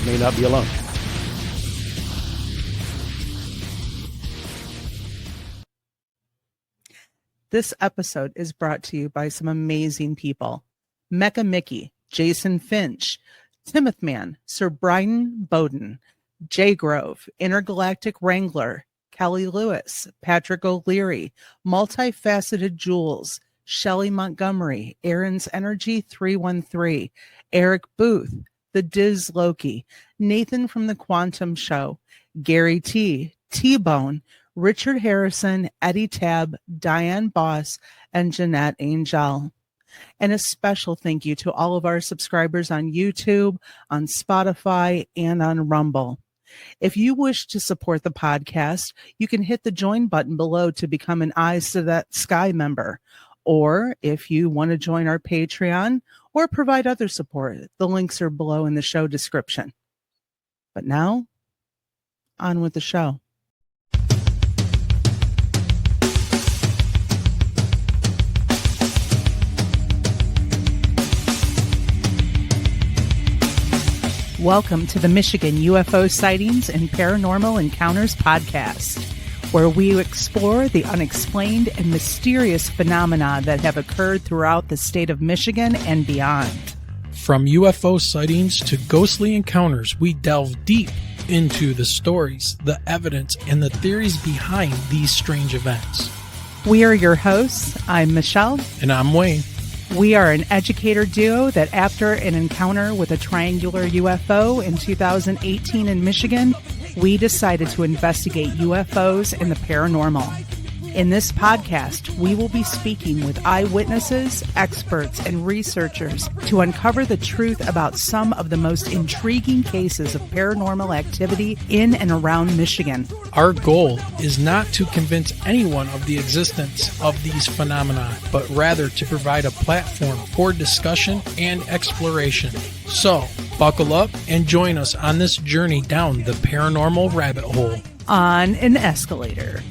may not be alone. This episode is brought to you by some amazing people. Mecca Mickey, Jason Finch, Timoth Man, Sir Brian Bowden, Jay Grove, Intergalactic Wrangler, Kelly Lewis, Patrick O'Leary, Multifaceted Jules, Shelley Montgomery, Aaron's Energy 313, Eric Booth, The Diz Loki, Nathan from the Quantum Show, Gary T, T-Bone, Richard Harrison, Eddie Tab, Diane Boss, and Jeanette Angel. And a special thank you to all of our subscribers on YouTube, on Spotify, and on Rumble. If you wish to support the podcast, you can hit the join button below to become an Eyes to That Sky member. Or if you want to join our Patreon or provide other support, the links are below in the show description. But now, on with the show. Welcome to the Michigan UFO Sightings and Paranormal Encounters podcast, where we explore the unexplained and mysterious phenomena that have occurred throughout the state of Michigan and beyond. From UFO sightings to ghostly encounters, we delve deep into the stories, the evidence, and the theories behind these strange events. We are your hosts. I'm Michelle. And I'm Wayne. We are an educator duo that after an encounter with a triangular UFO in 2018 in Michigan, we decided to investigate UFOs and the paranormal. In this podcast, we will be speaking with eyewitnesses, experts, and researchers to uncover the truth about some of the most intriguing cases of paranormal activity in and around Michigan. Our goal is not to convince anyone of the existence of these phenomena, but rather to provide a platform for discussion and exploration. So, buckle up and join us on this journey down the paranormal rabbit hole. On an escalator.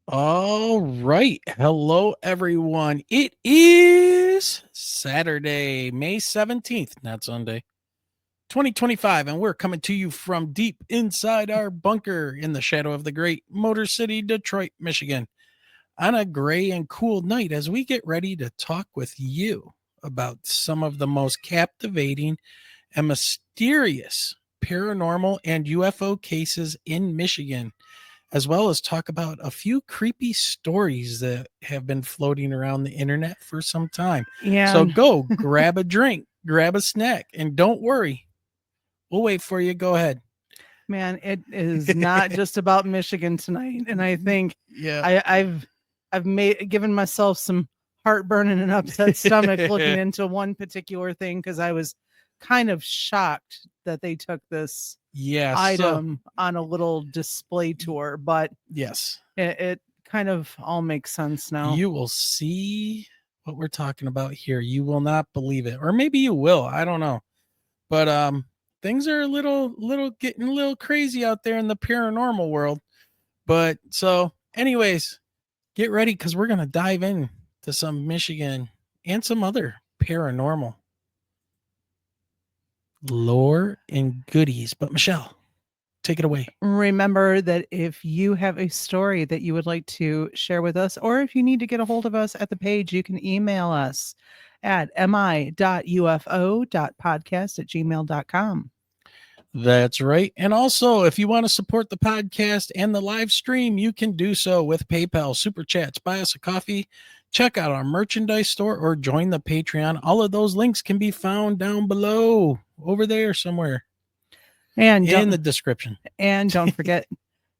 All right. Hello, everyone. It is Saturday, May 17th, not Sunday, 2025, and we're coming to you from deep inside our bunker in the shadow of the great Motor City, Detroit, Michigan, on a gray and cool night as we get ready to talk with you about some of the most captivating and mysterious paranormal and UFO cases in Michigan, as well as talk about a few creepy stories that have been floating around the internet for some time. Yeah. So go grab a drink, grab a snack, and don't worry. We'll wait for you. Go ahead. Man, it is not just about Michigan tonight. And I think I've given myself some heartburn and an upset stomach looking into one particular thing because I was kind of shocked that they took this item on a little display tour, but yes, it kind of all makes sense now. You will see what we're talking about here. You will not believe it, or maybe you will. I don't know, but things are getting a little crazy out there in the paranormal world. But so, anyways, get ready because we're gonna dive in to some Michigan and some other paranormal lore and goodies. But Michelle, take it away. Remember that if you have a story that you would like to share with us, or if you need to get a hold of us at the page, you can email us at mi.ufo.podcast@gmail.com. That's right. And also, if you want to support the podcast and the live stream, you can do so with PayPal, Super Chats, buy us a coffee, check out our merchandise store, or join the Patreon. All of those links can be found down below, over there somewhere, and in the description. And don't forget,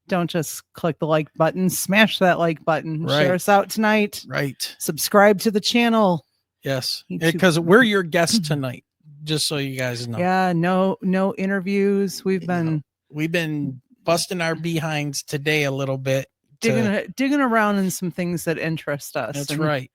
don't just click the like button, smash that like button, right. Share us out tonight. Right. Subscribe to the channel. Yes, because we're your guests tonight, just so you guys know. Yeah, no interviews. We've been busting our behinds today a little bit. Digging around in some things that interest us. That's right.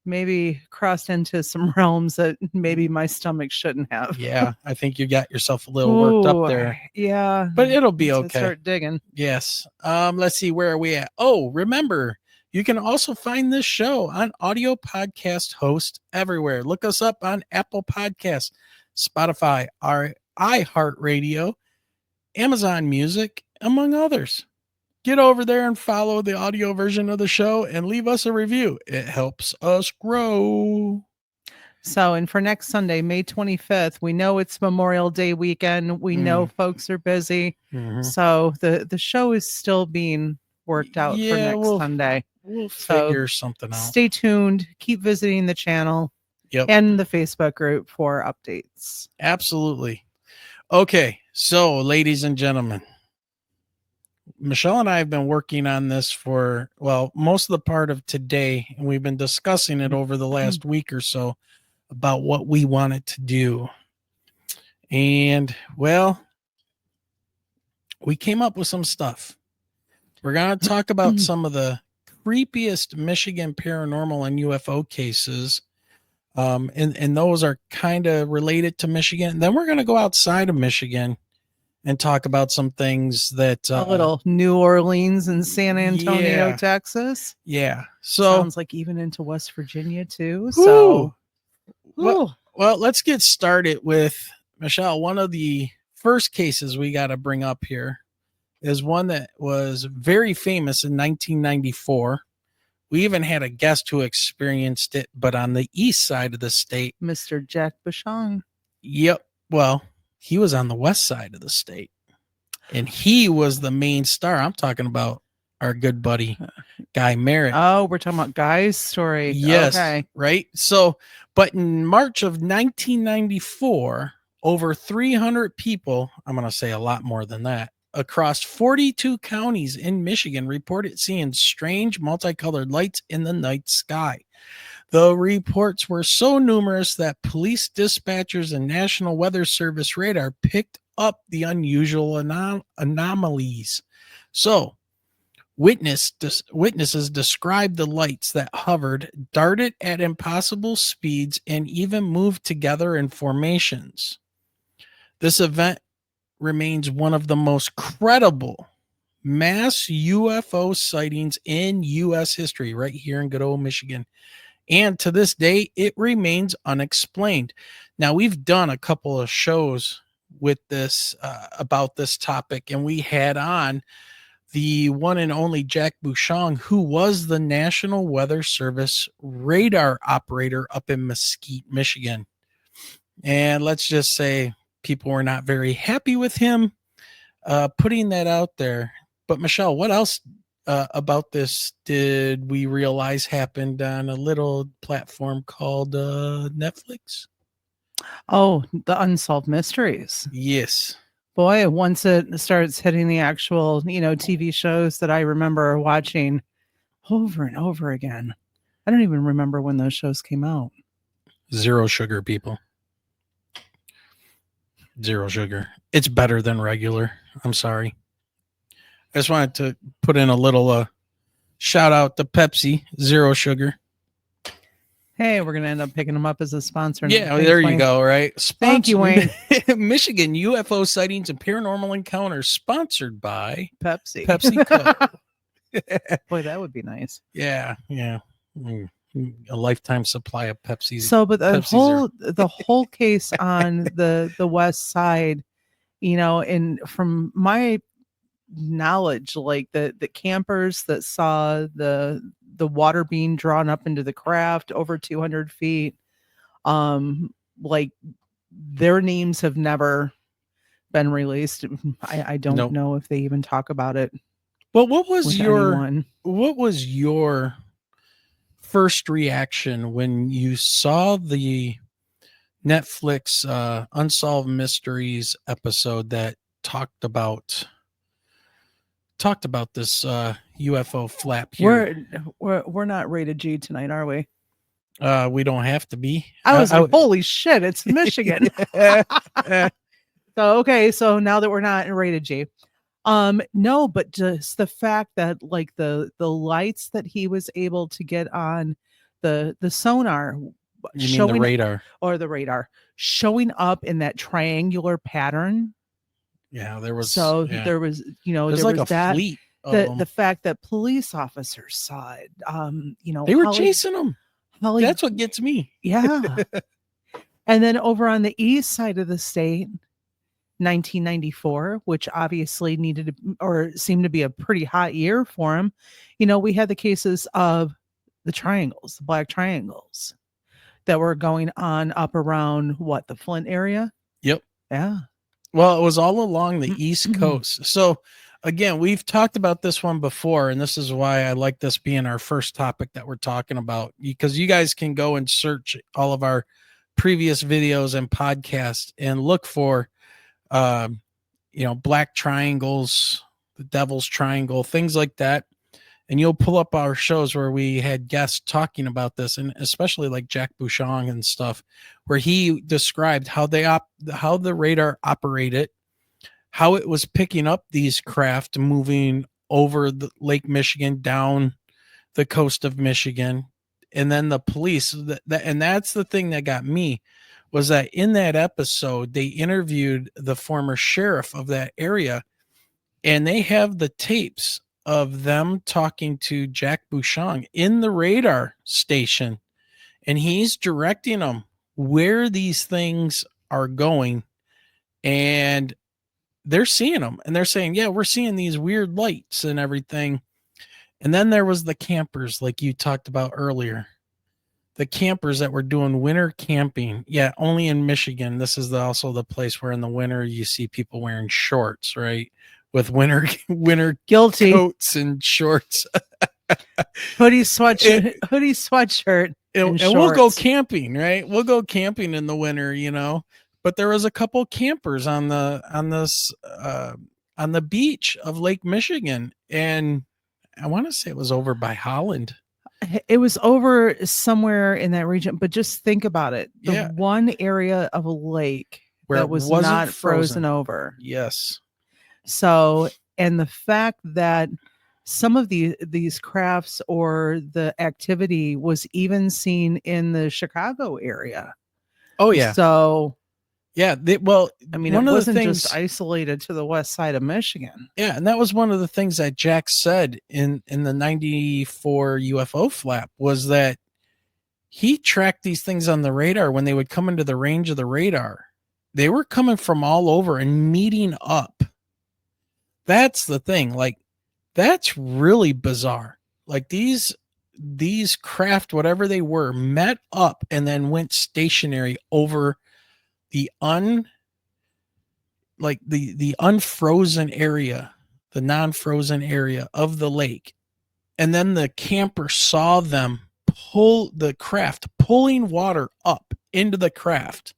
Maybe crossed into some realms that maybe my stomach shouldn't have. Yeah, I think you got yourself a little worked up there. Yeah. But it'll be okay. Start digging. Yes. Let's see, where are we at? Oh, remember, You can also find this show on audio podcast host everywhere. Look us up on Apple Podcasts, Spotify, our iHeartRadio, Amazon Music, among others. Get over there and follow the audio version of the show and leave us a review. It helps us grow. So, and for next Sunday, May 25th, we know it's Memorial Day weekend. We know folks are busy. So the show is still being worked out for next Sunday. We'll figure something out. Stay tuned. Keep visiting the channel and the Facebook group for updates. Absolutely. Okay. So, ladies and gentlemen, Michelle and I have been working on this for, well, most of the part of today, and we've been discussing it over the last week or so about what we wanted to do. And, well, we came up with some stuff. We're going to talk about some of the creepiest Michigan paranormal and UFO cases. And those are kind of related to Michigan. And then we're going to go outside of Michigan and talk about some things that a little New Orleans and San Antonio, Texas. Yeah. So sounds like even into West Virginia too. So well, let's get started with Michelle. One of the first cases we got to bring up here is one that was very famous in 1994. We even had a guest who experienced it, but on the east side of the state. Mr. Jack Bouchon. Yep. Well, he was on the west side of the state, and he was the main star. I'm talking about our good buddy, Guy Merritt. Oh, we're talking about Guy's story. Yes. Okay. Right. So, but in March of 1994, over 300 people, I'm going to say a lot more than that, across 42 counties in Michigan reported seeing strange multicolored lights in the night sky. The reports were so numerous that police dispatchers and National Weather Service radar picked up the unusual anomalies. So, witnesses described the lights that hovered, darted at impossible speeds, and even moved together in formations. This event remains one of the most credible mass UFO sightings in U.S. history, right here in good old Michigan. And to this day, it remains unexplained. Now, we've done a couple of shows with this about this topic, and we had on the one and only Jack Bouchon, who was the National Weather Service radar operator up in Mesquite, Michigan. And let's just say people were not very happy with him putting that out there. But Michelle, what else about this did we realize happened on a little platform called Netflix? Oh, the Unsolved Mysteries. Yes. Boy, once it starts hitting the actual, TV shows that I remember watching over and over again. I don't even remember when those shows came out. Zero sugar, people. Zero sugar. It's better than regular. I'm sorry. I just wanted to put in a little shout out to Pepsi, zero sugar. Hey, we're going to end up picking them up as a sponsor. Yeah, thanks, there you Wayne. Go, right? Thank you, Wayne. Michigan UFO Sightings and Paranormal Encounters, sponsored by Pepsi. PepsiCo. Boy, that would be nice. Yeah. A lifetime supply of Pepsi. So, but the whole case on the west side, and from my knowledge, like the campers that saw the water being drawn up into the craft over 200 feet, like their names have never been released. I don't know if they even talk about it. But what was your first reaction when you saw the Netflix Unsolved Mysteries episode that talked about this UFO flap here? We're not rated G tonight, are we? We don't have to be. I was like, holy shit, it's Michigan. So now that we're not rated G, no, but just the fact that like the lights that he was able to get on the sonar, the radar showing up in that triangular pattern. Yeah, there was. So there was, there's like a fleet The fact that police officers saw it, they were chasing them. That's what gets me. Yeah. And then over on the east side of the state, 1994, which obviously needed to, or seemed to be a pretty hot year for him. We had the cases of the triangles, the black triangles that were going on up around the Flint area. Yep. Yeah. Well, it was all along the East Coast. So again, we've talked about this one before, and this is why I like this being our first topic that we're talking about, because you guys can go and search all of our previous videos and podcasts and look for black triangles, the devil's triangle, things like that. And you'll pull up our shows where we had guests talking about this, and especially like Jack Bouchon and stuff, where he described how how the radar operated, how it was picking up these craft moving over the Lake Michigan, down the coast of Michigan. And then the police, and that's the thing that got me, was that in that episode, they interviewed the former sheriff of that area, and they have the tapes of them talking to Jack Bouchon in the radar station, and he's directing them where these things are going, and they're seeing them, and they're saying, yeah, we're seeing these weird lights and everything. And then there was the campers, like you talked about earlier. The campers that were doing winter camping. Yeah, only in Michigan. This is also the place where in the winter you see people wearing shorts, right? With winter guilty coats and shorts. hoodie sweatshirt. And we'll go camping, right? We'll go camping in the winter, But there was a couple campers on the beach of Lake Michigan. And I want to say it was over by Holland. It was over somewhere in that region, but just think about it. The one area of a lake where that was not frozen over. Yes. So, and the fact that some of these crafts or the activity was even seen in the Chicago area. Oh, yeah. So, yeah. It wasn't just isolated to the west side of Michigan. Yeah. And that was one of the things that Jack said in the 94 UFO flap, was that he tracked these things on the radar when they would come into the range of the radar. They were coming from all over and meeting up. That's the thing. Like, that's really bizarre. Like these craft, whatever they were, met up and then went stationary over the unfrozen area, the non-frozen area of the lake. And then the camper saw them pull the craft, pulling water up into the craft.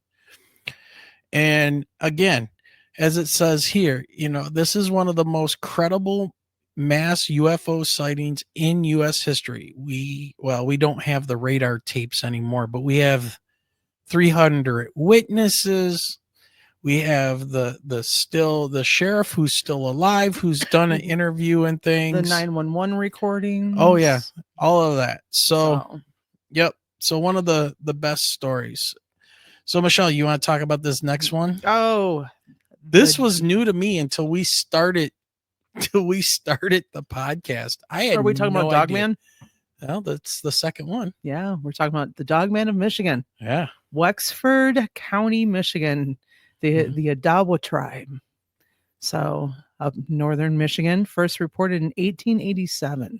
And again, as it says here, this is one of the most credible mass UFO sightings in U.S. history. We don't have the radar tapes anymore, but we have 300 witnesses. We have the sheriff who's still alive, who's done an interview and things. The 911 recordings. Oh yeah, all of that. So, yep. So one of the best stories. So Michelle, you want to talk about this next one? Oh, this was new to me until we started the podcast. Are we talking about Dogman? Well, that's the second one. Yeah, we're talking about the Dogman of Michigan. Yeah. Wexford County, Michigan, the Odawa tribe. So up northern Michigan, first reported in 1887.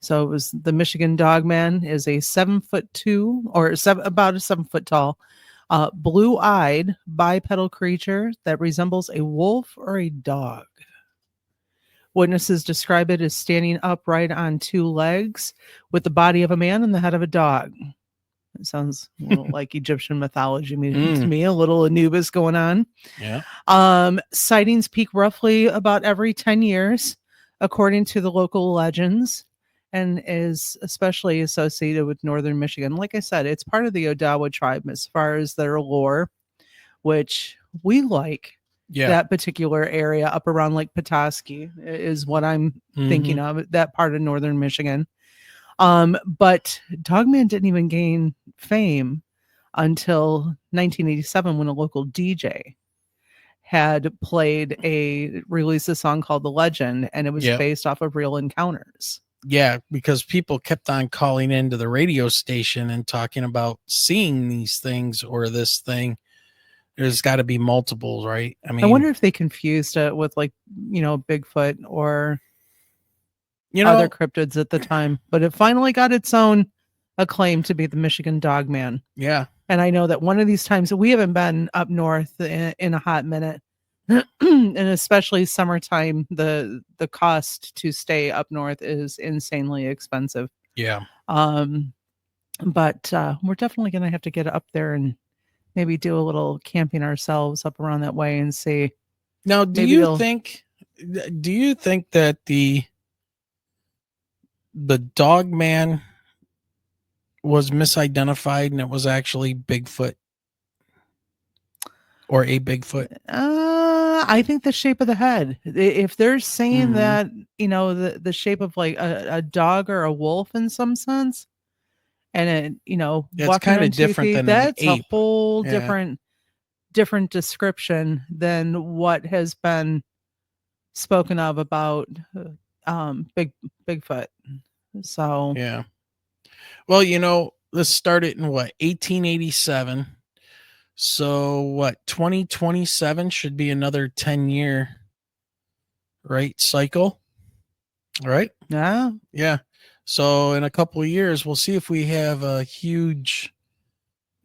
So it was the Michigan Dogman is a 7'2" or about a 7 foot tall, blue-eyed bipedal creature that resembles a wolf or a dog. Witnesses describe it as standing upright on two legs with the body of a man and the head of a dog. It sounds a little like Egyptian mythology to me, a little Anubis going on. Yeah. Sightings peak roughly about every 10 years, according to the local legends, and is especially associated with northern Michigan. Like I said, it's part of the Odawa tribe as far as their lore, which we like. Yeah. That particular area up around Lake Petoskey is what I'm thinking of, that part of northern Michigan. But Dogman didn't even gain fame until 1987 when a local DJ had released a song called The Legend, and it was based off of real encounters. Yeah, because people kept on calling into the radio station and talking about seeing these things or this thing. There's got to be multiples, right? I mean, I wonder if they confused it with Bigfoot or you other cryptids at the time. But it finally got its own acclaim to be the Michigan Dogman. Yeah. And I know that one of these times, we haven't been up north in a hot minute. And especially summertime, the cost to stay up north is insanely expensive. Yeah. But we're definitely going to have to get up there and maybe do a little camping ourselves up around that way and see. Now, do you think that the Dogman was misidentified and it was actually Bigfoot or a Bigfoot? I think the shape of the head. If they're saying that, the shape of like a dog or a wolf in some sense, and it, it's kind of different than that's an ape. A whole different description than what has been spoken of about Bigfoot. So yeah. Well, let's start it in 1887. So what, 2027 should be another 10-year cycle, right? Yeah. So in a couple of years, we'll see if we have a huge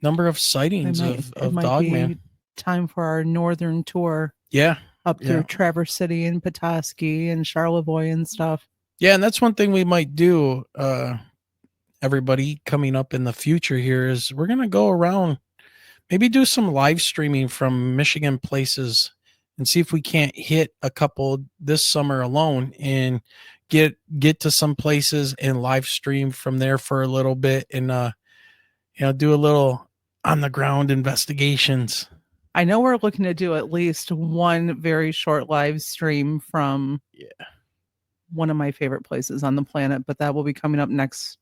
number of sightings of Dogman. Be time for our northern tour. Yeah. Up through Traverse City and Petoskey and Charlevoix and stuff. Yeah, and that's one thing we might do, everybody coming up in the future here, is we're going to go around, maybe do some live streaming from Michigan places and see if we can't hit a couple this summer alone and get to some places and live stream from there for a little bit and do a little on the ground investigations. I know we're looking to do at least one very short live stream from one of my favorite places on the planet, but that will be coming up next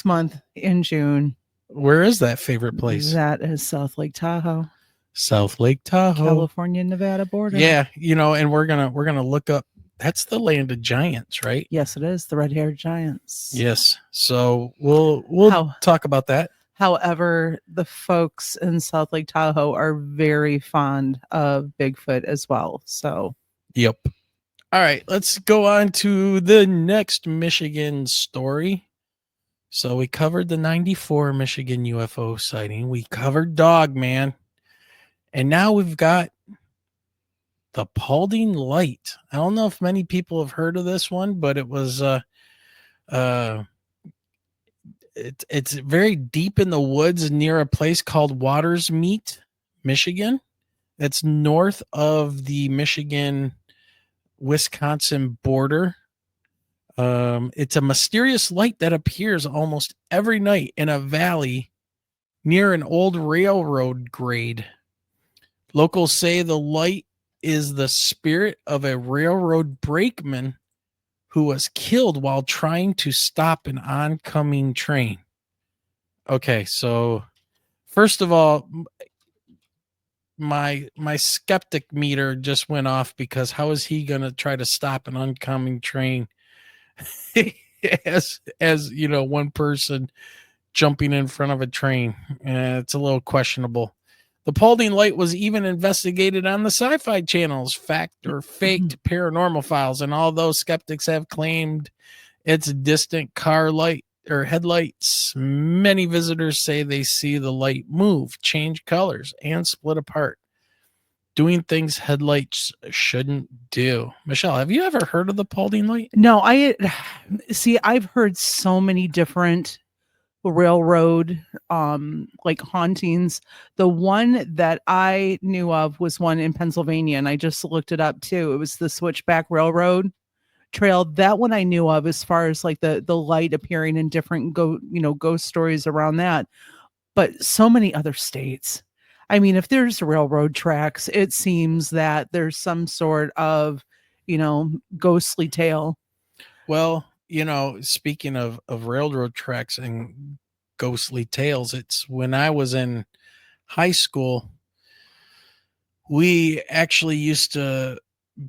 month in June. Where is that favorite place? That is South Lake Tahoe. South Lake Tahoe, California, Nevada border. Yeah, and we're gonna look up. That's the land of giants, right? Yes, it is, the red-haired giants. Yes. So we'll talk about that. However, the folks in South Lake Tahoe are very fond of Bigfoot as well. So, yep. All right, let's go on to the next Michigan story. So we covered the 94 Michigan UFO sighting. We covered Dogman. And now we've got the Paulding Light. I don't know if many people have heard of this one, but it was it's very deep in the woods near a place called Watersmeet, Michigan. It's north of the Michigan-Wisconsin border. It's a mysterious light that appears almost every night in a valley near an old railroad grade. Locals say the light is the spirit of a railroad brakeman who was killed while trying to stop an oncoming train. Okay, so first of all, my skeptic meter just went off, because how is he going to try to stop an oncoming train as one person jumping in front of a train? It's a little questionable. The Paulding Light was even investigated on the Sci-Fi Channel's Fact or Faked Paranormal Files, and although skeptics have claimed it's distant car light or headlights, many visitors say they see the light move, change colors, and split apart, doing things headlights shouldn't do. Michelle, have you ever heard of the Paulding Light? No, I've heard so many different railroad like hauntings. The one that I knew of was one in Pennsylvania, and I just looked it up too. It was the Switchback Railroad Trail. That one I knew of, as far as like the light appearing in different ghost stories around that. But so many other states. I mean, if there's railroad tracks, it seems that there's some sort of ghostly tale. Well, speaking of railroad tracks and ghostly tales, it's when I was in high school, we actually used to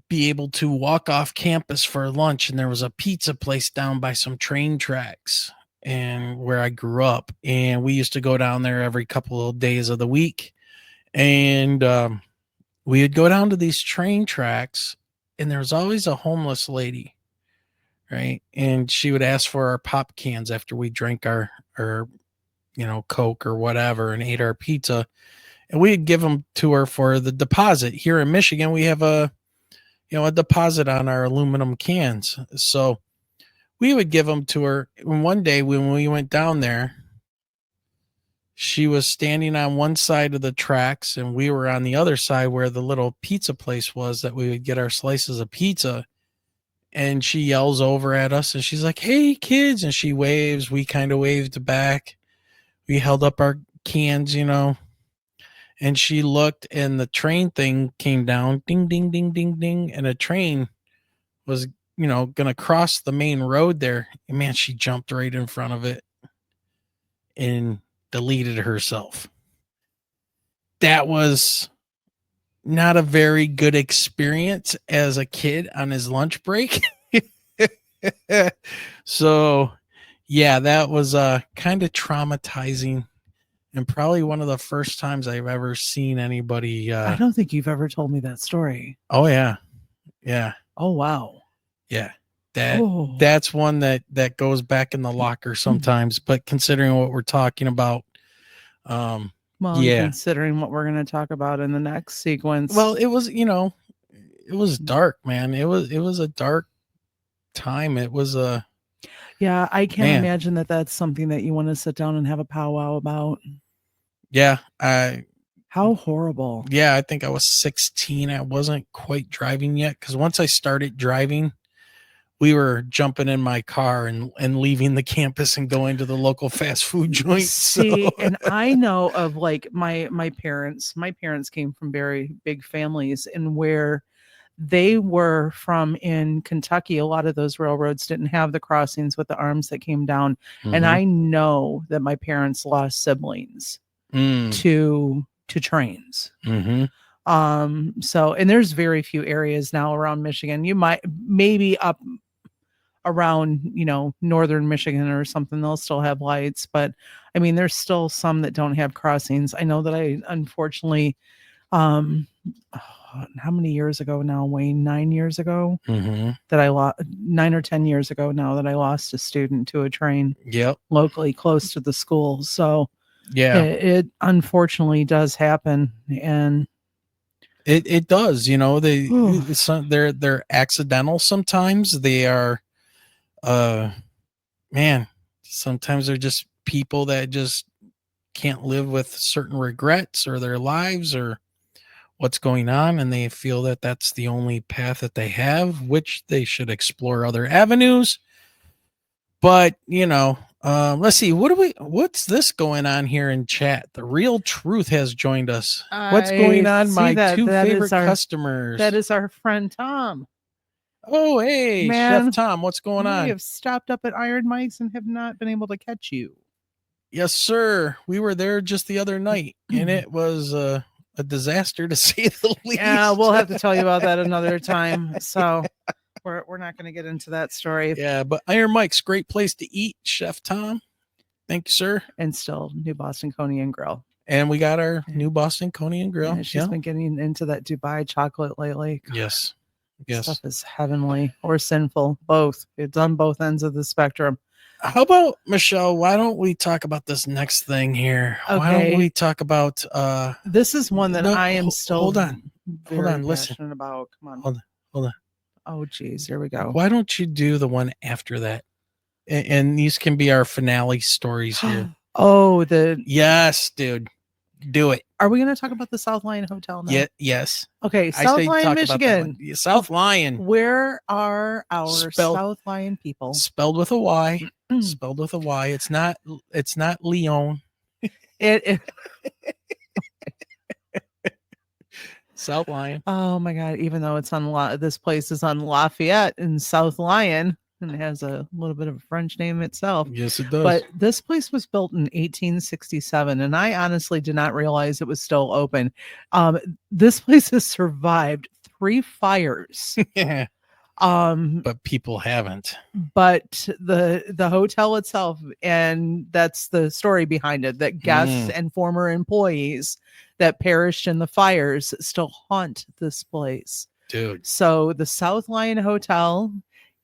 be able to walk off campus for lunch, and there was a pizza place down by some train tracks and where I grew up, and we used to go down there every couple of days of the week, and we would go down to these train tracks, and there was always a homeless lady, right? And she would ask for our pop cans after we drank our Coke or whatever and ate our pizza, and we'd give them to her for the deposit. Here in Michigan, we have a deposit on our aluminum cans. So we would give them to her. And one day when we went down there, she was standing on one side of the tracks and we were on the other side where the little pizza place was that we would get our slices of pizza. And she yells over at us and she's like, "Hey kids." And she waves. We kind of waved back. We held up our cans, and she looked and the train thing came down, ding, ding, ding, ding, ding. And a train was, going to cross the main road there. And man, she jumped right in front of it and deleted herself. That was not a very good experience as a kid on his lunch break. So yeah, that was kind of traumatizing. And probably one of the first times I've ever seen anybody. I don't think you've ever told me that story. Oh yeah, yeah. Oh wow. Yeah, that's one that goes back in the locker sometimes. But considering what we're talking about, considering what we're going to talk about in the next sequence. Well, it was it was dark, man. It was a dark time. It was a. Yeah, I can't imagine that that's something that you want to sit down and have a powwow about. Yeah, how horrible. Yeah, I think I was 16. I wasn't quite driving yet because once I started driving, we were jumping in my car and leaving the campus and going to the local fast food joint. See, and I know of like my parents. My parents came from very big families, and where they were from in Kentucky, a lot of those railroads didn't have the crossings with the arms that came down. Mm-hmm. And I know that my parents lost siblings to trains. Mm-hmm. So, and there's very few areas now around Michigan. You might maybe up around, northern Michigan or something, they'll still have lights, but I mean, there's still some that don't have crossings. I know that I unfortunately, how many years ago now, Wayne? 9 years ago that I lost 9 or 10 years ago now that I lost a student to a train. Yep. Locally close to the school. So yeah, it unfortunately does happen. And it does, they're accidental. Sometimes they are, man, sometimes they're just people that just can't live with certain regrets or their lives or what's going on, and they feel that that's the only path that they have, which they should explore other avenues. But let's see, what's this going on here in chat? The Real Truth has joined us. What's going on? My two favorite customers. That is our friend Tom. Oh, hey, man, Chef Tom, what's going on? We have stopped up at Iron Mike's and have not been able to catch you. Yes, sir. We were there just the other night, and it was a disaster to say the least. Yeah, we'll have to tell you about that another time. So we're not going to get into that story. Yeah, but Iron Mike's, great place to eat, Chef Tom. Thank you, sir. And still New Boston Coney and Grill. And we got our New Boston Coney and Grill. Yeah, she's been getting into that Dubai chocolate lately. God, yes. Stuff is heavenly or sinful. Both. It's on both ends of the spectrum. How about, Michelle, why don't we talk about this next thing here? Okay. Why don't we talk about this is one that I am still hold on, listen about. Come on. Hold on. Oh geez, here we go. Why don't you do the one after that? And these can be our finale stories here. Oh, yes, dude. Do it. Are we going to talk about the South Lyon Hotel now? Yeah, yes. Okay, South Lyon, Michigan. South Lyon. Where are our South Lyon people? Spelled with a Y. Spelled with a Y. It's not Lyon. It South Lyon. Oh my God! Even though it's on this place is on Lafayette in South Lyon. and it has a little bit of a French name itself. Yes, it does. But this place was built in 1867, and I honestly did not realize it was still open. This place has survived 3 fires. Yeah. Um, But people haven't. but the hotel itself, and that's the story behind it, that guests and former employees that perished in the fires still haunt this place. Dude. So the South Lyon Hotel,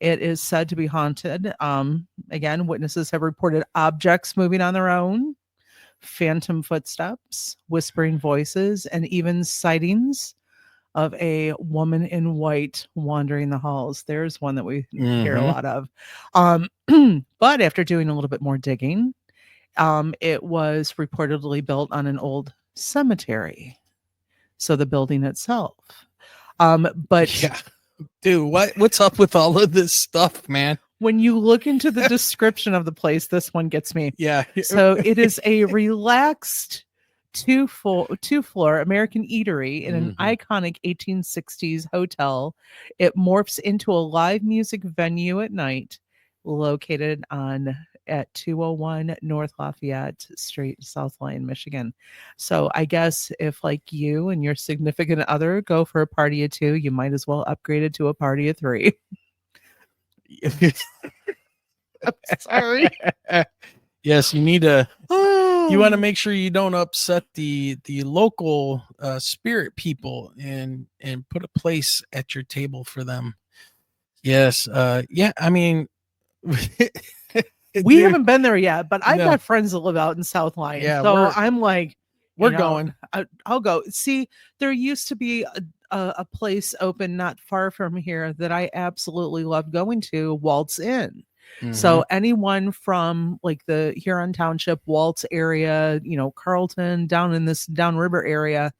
it is said to be haunted. Again, witnesses have reported objects moving on their own, phantom footsteps, whispering voices, and even sightings of a woman in white wandering the halls. There's one that we hear a lot of. But after doing a little bit more digging, it was reportedly built on an old cemetery. So the building itself. But yeah, dude, what's up with all of this stuff, man? When you look into the description of the place, this one gets me. Yeah. So it is a relaxed two-floor American eatery in an iconic 1860s hotel. It morphs into a live music venue at night, located at 201 North Lafayette Street, South Lyon, Michigan. So I guess if like you and your significant other go for a party of 2, you might as well upgrade it to a party of 3. I'm sorry. Yes, you need to. You want to make sure you don't upset the local spirit people and put a place at your table for them. Yes. Yeah. I mean, we haven't been there yet, but I've got friends that live out in South Lyon. Yeah, so I'm like, we're going. I'll go. See, there used to be a place open not far from here that I absolutely love going to, Waltz Inn. So anyone from like the Huron Township, Waltz area, Carlton, down in this downriver area,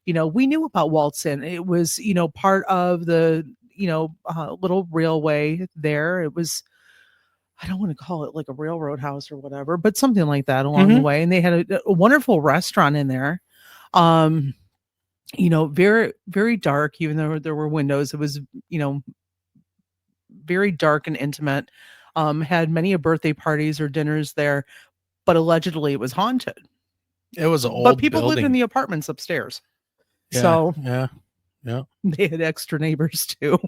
we knew about Waltz Inn. It was, part of the, little railway there. It was, I don't want to call it like a railroad house or whatever, but something like that along the way. And they had a wonderful restaurant in there. Very, very dark, even though there were windows. It was, very dark and intimate. Had many a birthday parties or dinners there, but allegedly it was haunted. It was an old but people building. lived in the apartments upstairs. Yeah, so yeah. They had extra neighbors too.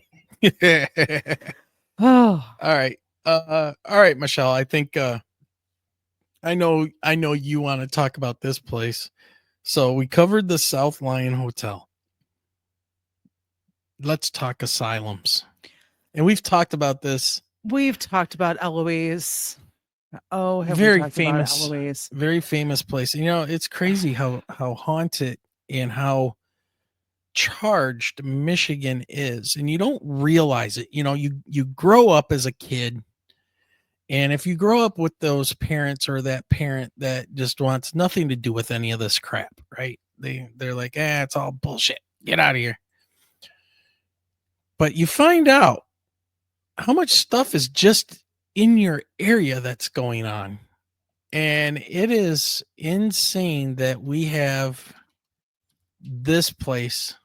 All right. All right, Michelle. I think I know you want to talk about this place. So we covered the South Lyon Hotel. Let's talk asylums. And we've talked about this. We've talked about Eloise. Oh, very famous, Eloise? Very famous place. It's crazy how haunted and how charged Michigan is, and you don't realize it. You grow up as a kid, and if you grow up with those parents or that parent that just wants nothing to do with any of this crap, right? They're like, it's all bullshit. Get out of here. But you find out how much stuff is just in your area that's going on. And it is insane that we have this place.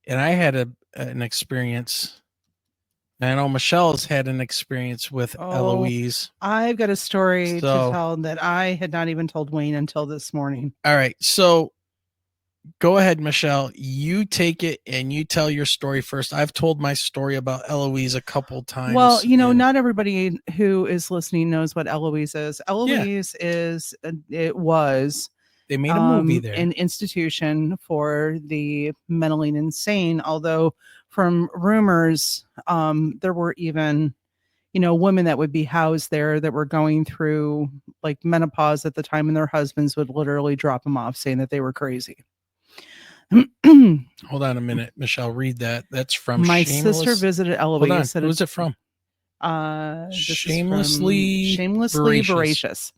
And I had an experience. I know Michelle has had an experience with Eloise. I've got a story to tell that I had not even told Wayne until this morning. All right. So go ahead, Michelle. You take it and you tell your story first. I've told my story about Eloise a couple times. Well, not everybody who is listening knows what Eloise is. Eloise was they made a movie there, an institution for the mentally insane. Although from rumors, there were even, women that would be housed there that were going through like menopause at the time, and their husbands would literally drop them off saying that they were crazy. Hold on a minute, Michelle. Read that. That's from my sister visited Eloise. Who's it from? Shamelessly voracious.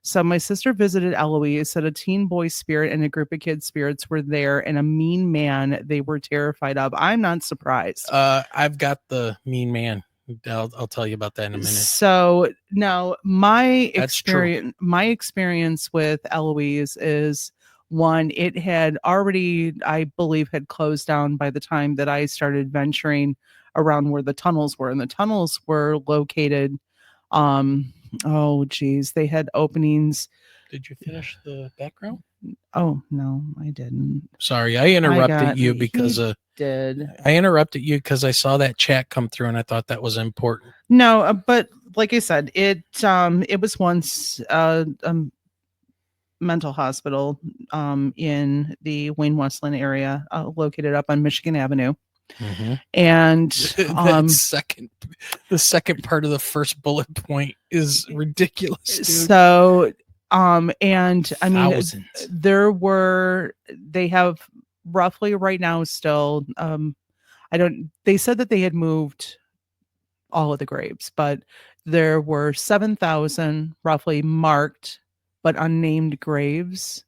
So my sister visited Eloise, said a teen boy spirit and a group of kid spirits were there, and a mean man they were terrified of. I'm not surprised. I've got the mean man. I'll tell you about that in a minute. So now my experience with Eloise is, one, it had already, I believe, had closed down by the time that I started venturing around where the tunnels were, and the tunnels were located. Oh geez, they had openings. Did you finish the background? Oh no, I didn't. Sorry, I interrupted you because I interrupted you because I saw that chat come through and I thought that was important. No, but like I said, it was once mental hospital in the Wayne Westland area, located up on Michigan Avenue. Mm-hmm. And the second part of the first bullet point is ridiculous, dude. So and I mean, Thousands. They have roughly right now still they said that they had moved all of the graves, but there were 7,000 roughly marked but unnamed graves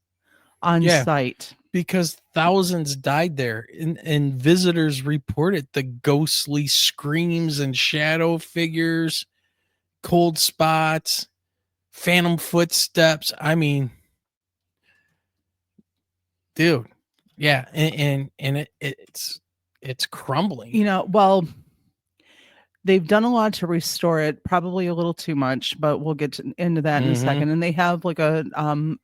on site. Because thousands died there, and visitors reported the ghostly screams and shadow figures, cold spots, phantom footsteps. I mean, dude, yeah, and it's crumbling. Well, they've done a lot to restore it, probably a little too much, but we'll get into that in a second. And they have like a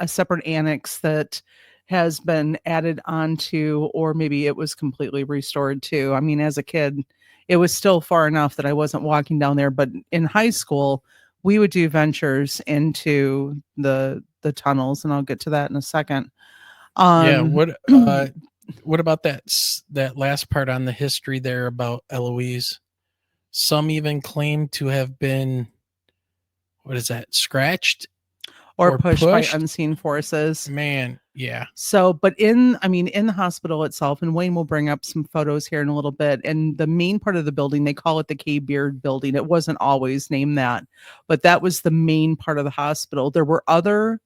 separate annex that has been added onto, or maybe it was completely restored too. I mean, as a kid, it was still far enough that I wasn't walking down there, but in high school, we would do ventures into the tunnels, and I'll get to that in a second. What about that last part on the history there about Eloise? Some even claim to have been, scratched or pushed by unseen forces. Man, yeah. So, but in the hospital itself, and Wayne will bring up some photos here in a little bit, and the main part of the building, they call it the K Beard building. It wasn't always named that, but that was the main part of the hospital. There were other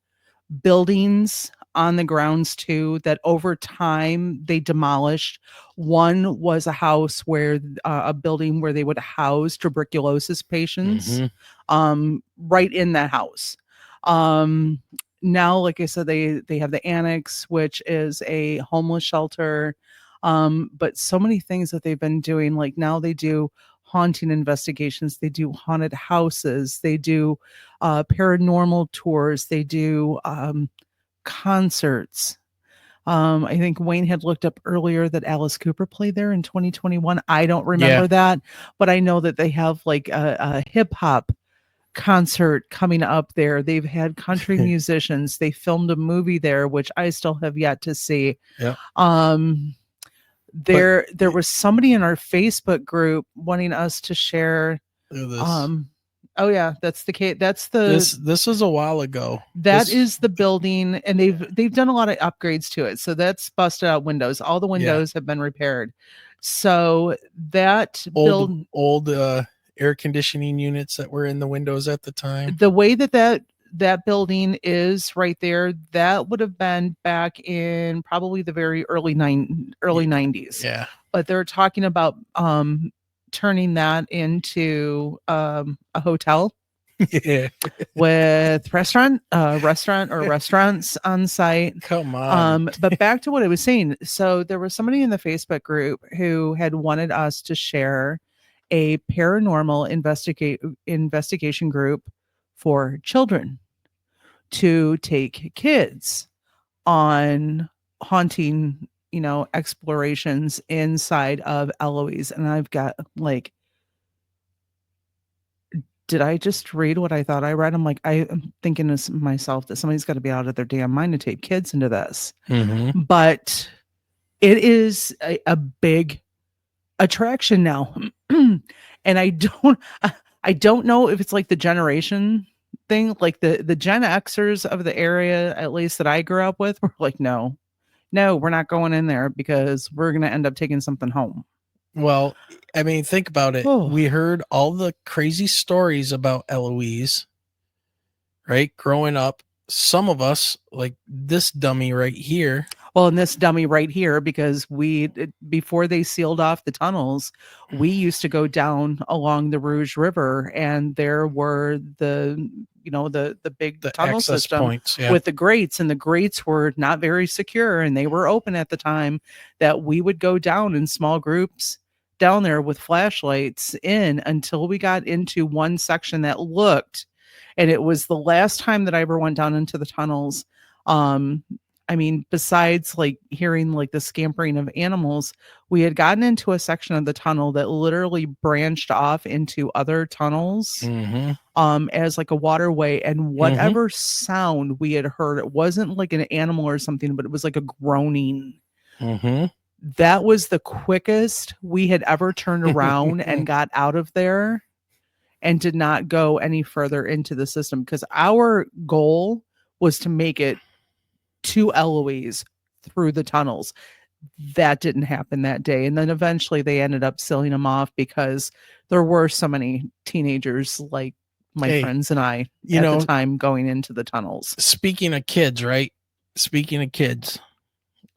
buildings on the grounds too that over time they demolished. One was a house where a building where they would house tuberculosis patients, right in that house. Now, like I said, they have the annex, which is a homeless shelter. But so many things that they've been doing, like now they do haunting investigations, they do haunted houses, they do paranormal tours, they do concerts. I think Wayne had looked up earlier that Alice Cooper played there in 2021. I don't remember that, but I know that they have like a hip hop concert coming up there. They've had country musicians. They filmed a movie there, which I still have yet to see. Yeah. There was somebody in our Facebook group wanting us to share. Oh yeah, that's the case. That's the. This was a while ago. That is the building, and they've done a lot of upgrades to it. So that's busted out windows. All the windows have been repaired. So that old air conditioning units that were in the windows at the time. The way that building is right there, that would have been back in probably the very early 90s. Yeah. But they're talking about turning that into a hotel. Yeah. With restaurants on site. Come on. But back to what I was saying. So there was somebody in the Facebook group who had wanted us to share a paranormal investigation group for children to take kids on haunting, explorations inside of Eloise. And I've got like, did I just read what I thought I read? I'm like, I'm thinking to myself that somebody's got to be out of their damn mind to take kids into this. But it is a big attraction now. And I don't know if it's like the generation thing, like the Gen Xers of the area, at least that I grew up with, were like, no, we're not going in there because we're going to end up taking something home. Well, I mean, think about it. Oh. We heard all the crazy stories about Eloise, right? Growing up, some of us, like this dummy right here. Well, and this dummy right here, because before they sealed off the tunnels, we used to go down along the Rouge River, and there were the big tunnel system points, with the grates, and the grates were not very secure, and they were open at the time, that we would go down in small groups down there with flashlights in until we got into one section that looked, and it was the last time that I ever went down into the tunnels. I mean, besides like hearing like the scampering of animals, we had gotten into a section of the tunnel that literally branched off into other tunnels as like a waterway, and whatever sound we had heard, it wasn't like an animal or something, but it was like a groaning. That was the quickest we had ever turned around and got out of there and did not go any further into the system, because our goal was to make it to Eloise through the tunnels. That didn't happen that day. And then eventually they ended up sealing them off because there were so many teenagers like my friends and I at the time going into the tunnels. Speaking of kids, right? Speaking of kids,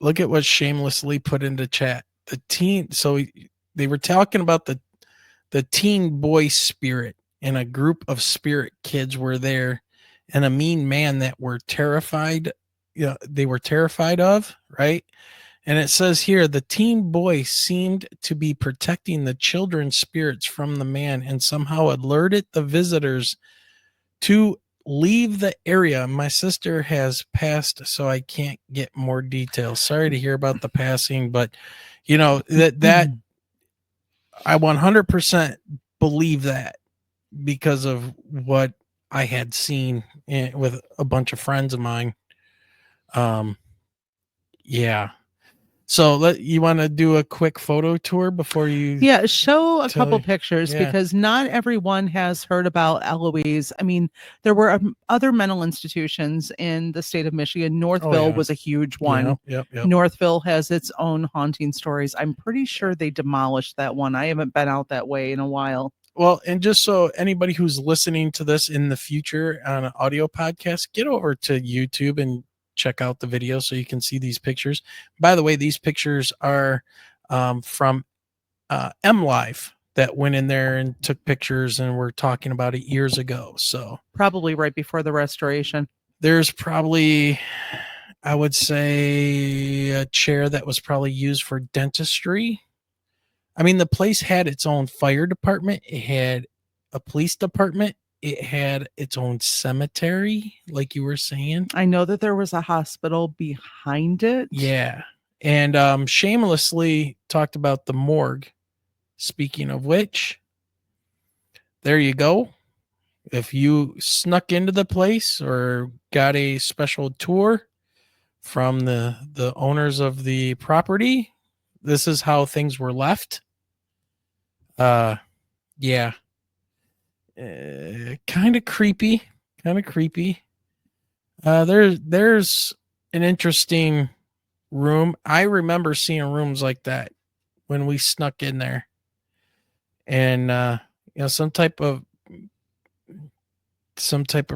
look at what Shamelessly put into chat. The teen, so they were talking about the teen boy spirit, and a group of spirit kids were there, and a mean man that were terrified. They were terrified of, right? And it says here, the teen boy seemed to be protecting the children's spirits from the man and somehow alerted the visitors to leave the area. My sister has passed, so I can't get more details. Sorry to hear about the passing, but that I 100% believe that because of what I had seen with a bunch of friends of mine. Yeah. So you want to do a quick photo tour before you? Yeah, show a couple pictures, because not everyone has heard about Eloise. I mean, there were other mental institutions in the state of Michigan. Northville was a huge one. Yep. Northville has its own haunting stories. I'm pretty sure they demolished that one. I haven't been out that way in a while. Well, and just so anybody who's listening to this in the future on an audio podcast, get over to YouTube and check out the video so you can see these pictures. By the way, these pictures are from MLive that went in there and took pictures, and we're talking about it years ago. So probably right before the restoration. There's probably, I would say, a chair that was probably used for dentistry. I mean, the place had its own fire department. It had a police department. It had its own cemetery, like you were saying. I know that there was a hospital behind it. Yeah. And Shamelessly talked about the morgue. Speaking of which, there you go. If you snuck into the place or got a special tour from the owners of the property, this is how things were left. Yeah. Kind of creepy. There's an interesting room. I remember seeing rooms like that when we snuck in there, and some type of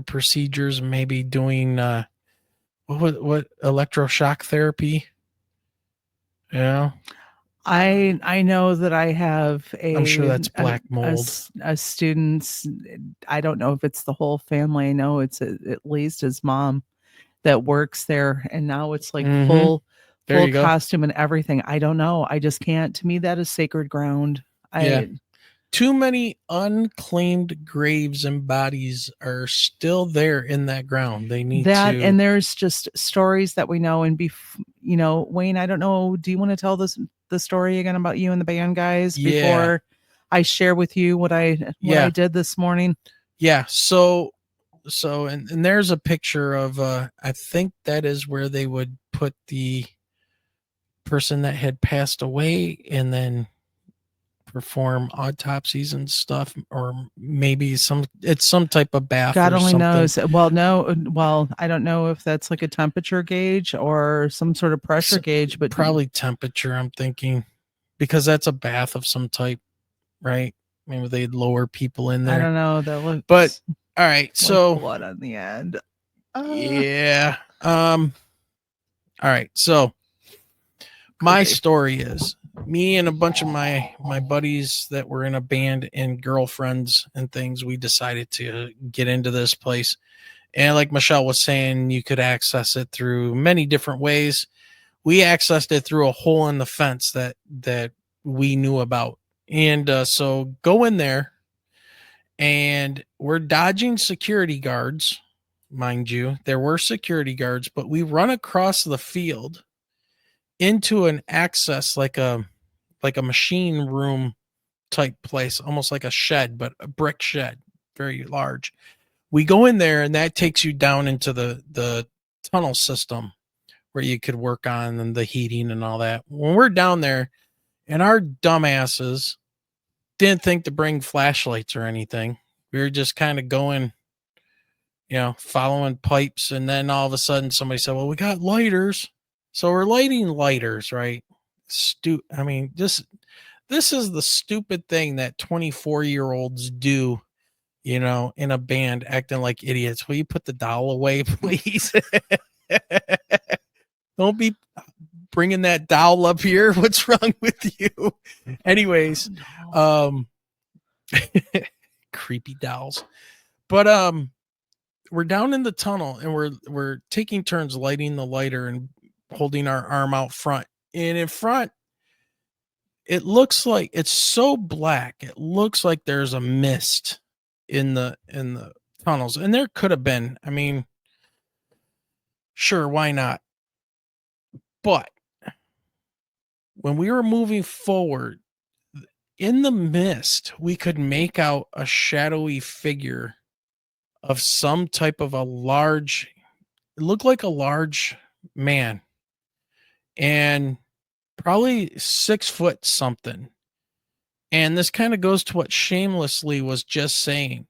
procedures, maybe doing what electroshock therapy. I know that I have I'm sure that's black mold. A student's, I don't know if it's the whole family. I know it's at least his mom that works there, and now it's like full costume and everything. I don't know. I just can't. To me, that is sacred ground. Too many unclaimed graves and bodies are still there in that ground. They need that, and there's just stories that we know. And Wayne, I don't know. Do you want to tell the story again about you and the band guys before I share with you what I did this morning? Yeah. So and there's a picture of I think that is where they would put the person that had passed away and then perform autopsies and stuff, or maybe it's some type of bath. God only knows. Well, I don't know if that's like a temperature gauge or some sort of pressure gauge, but probably temperature, I'm thinking, because that's a bath of some type, right? Maybe they'd lower people in there. I don't know. That looks, but all right, so blood on the end. Yeah. All right, so my story is, me and a bunch of my buddies that were in a band and girlfriends and things, we decided to get into this place. And like Michelle was saying, you could access it through many different ways. We accessed it through a hole in the fence that we knew about. And so go in there, and we're dodging security guards, mind you. There were security guards, but we run across the field into an access like a machine room type place, almost like a shed, but a brick shed, very large. We go in there, and that takes you down into the tunnel system where you could work on the heating and all that. When we're down there, and our dumbasses didn't think to bring flashlights or anything. We were just kind of going, following pipes. And then all of a sudden somebody said, well, we got lighters. So we're lighting lighters, right? I mean, this is the stupid thing that 24-year-olds do, in a band, acting like idiots. Will you put the doll away, please? Don't be bringing that doll up here. What's wrong with you? Anyways, creepy dolls. But we're down in the tunnel, and we're taking turns lighting the lighter and holding our arm out front. And in front, it looks like it's so black. It looks like there's a mist in the tunnels. And there could have been. I mean, sure, why not? But when we were moving forward in the mist, we could make out a shadowy figure of some type of it looked like a large man, and probably 6 foot something. And this kind of goes to what Shamelessly was just saying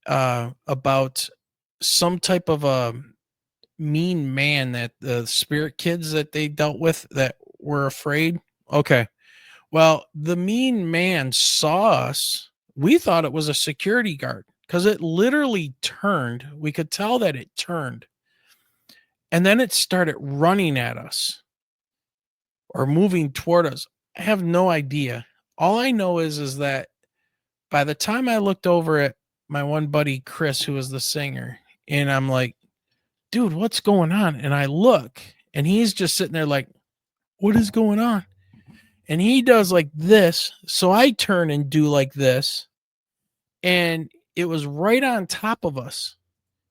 about some type of a mean man that the spirit kids that they dealt with that were afraid. Okay. Well, the mean man saw us. We thought it was a security guard because it literally turned. We could tell that it turned. And then it started running at us or moving toward us. I have no idea. All I know is that by the time I looked over at my one buddy, Chris, who was the singer, and I'm like, dude, what's going on? And I look, and he's just sitting there like, what is going on? And he does like this. So I turn and do like this. And it was right on top of us.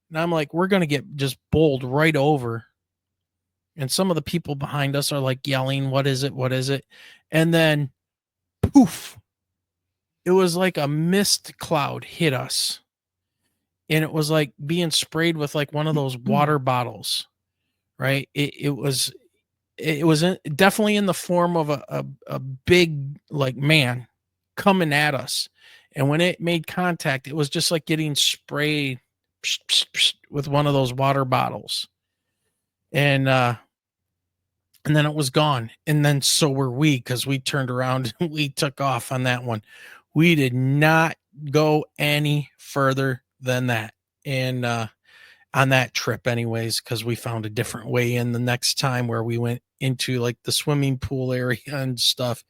And I'm like, we're going to get just bowled right over. And some of the people behind us are like yelling, what is it? What is it? And then poof, it was like a mist cloud hit us. And it was like being sprayed with like one of those water bottles, right? It was definitely in the form of a big like man coming at us. And when it made contact, it was just like getting sprayed with one of those water bottles. And then it was gone. And then so were we, because we turned around and we took off on that one. We did not go any further than that. And on that trip anyways, because we found a different way in the next time where we went into like the swimming pool area and stuff.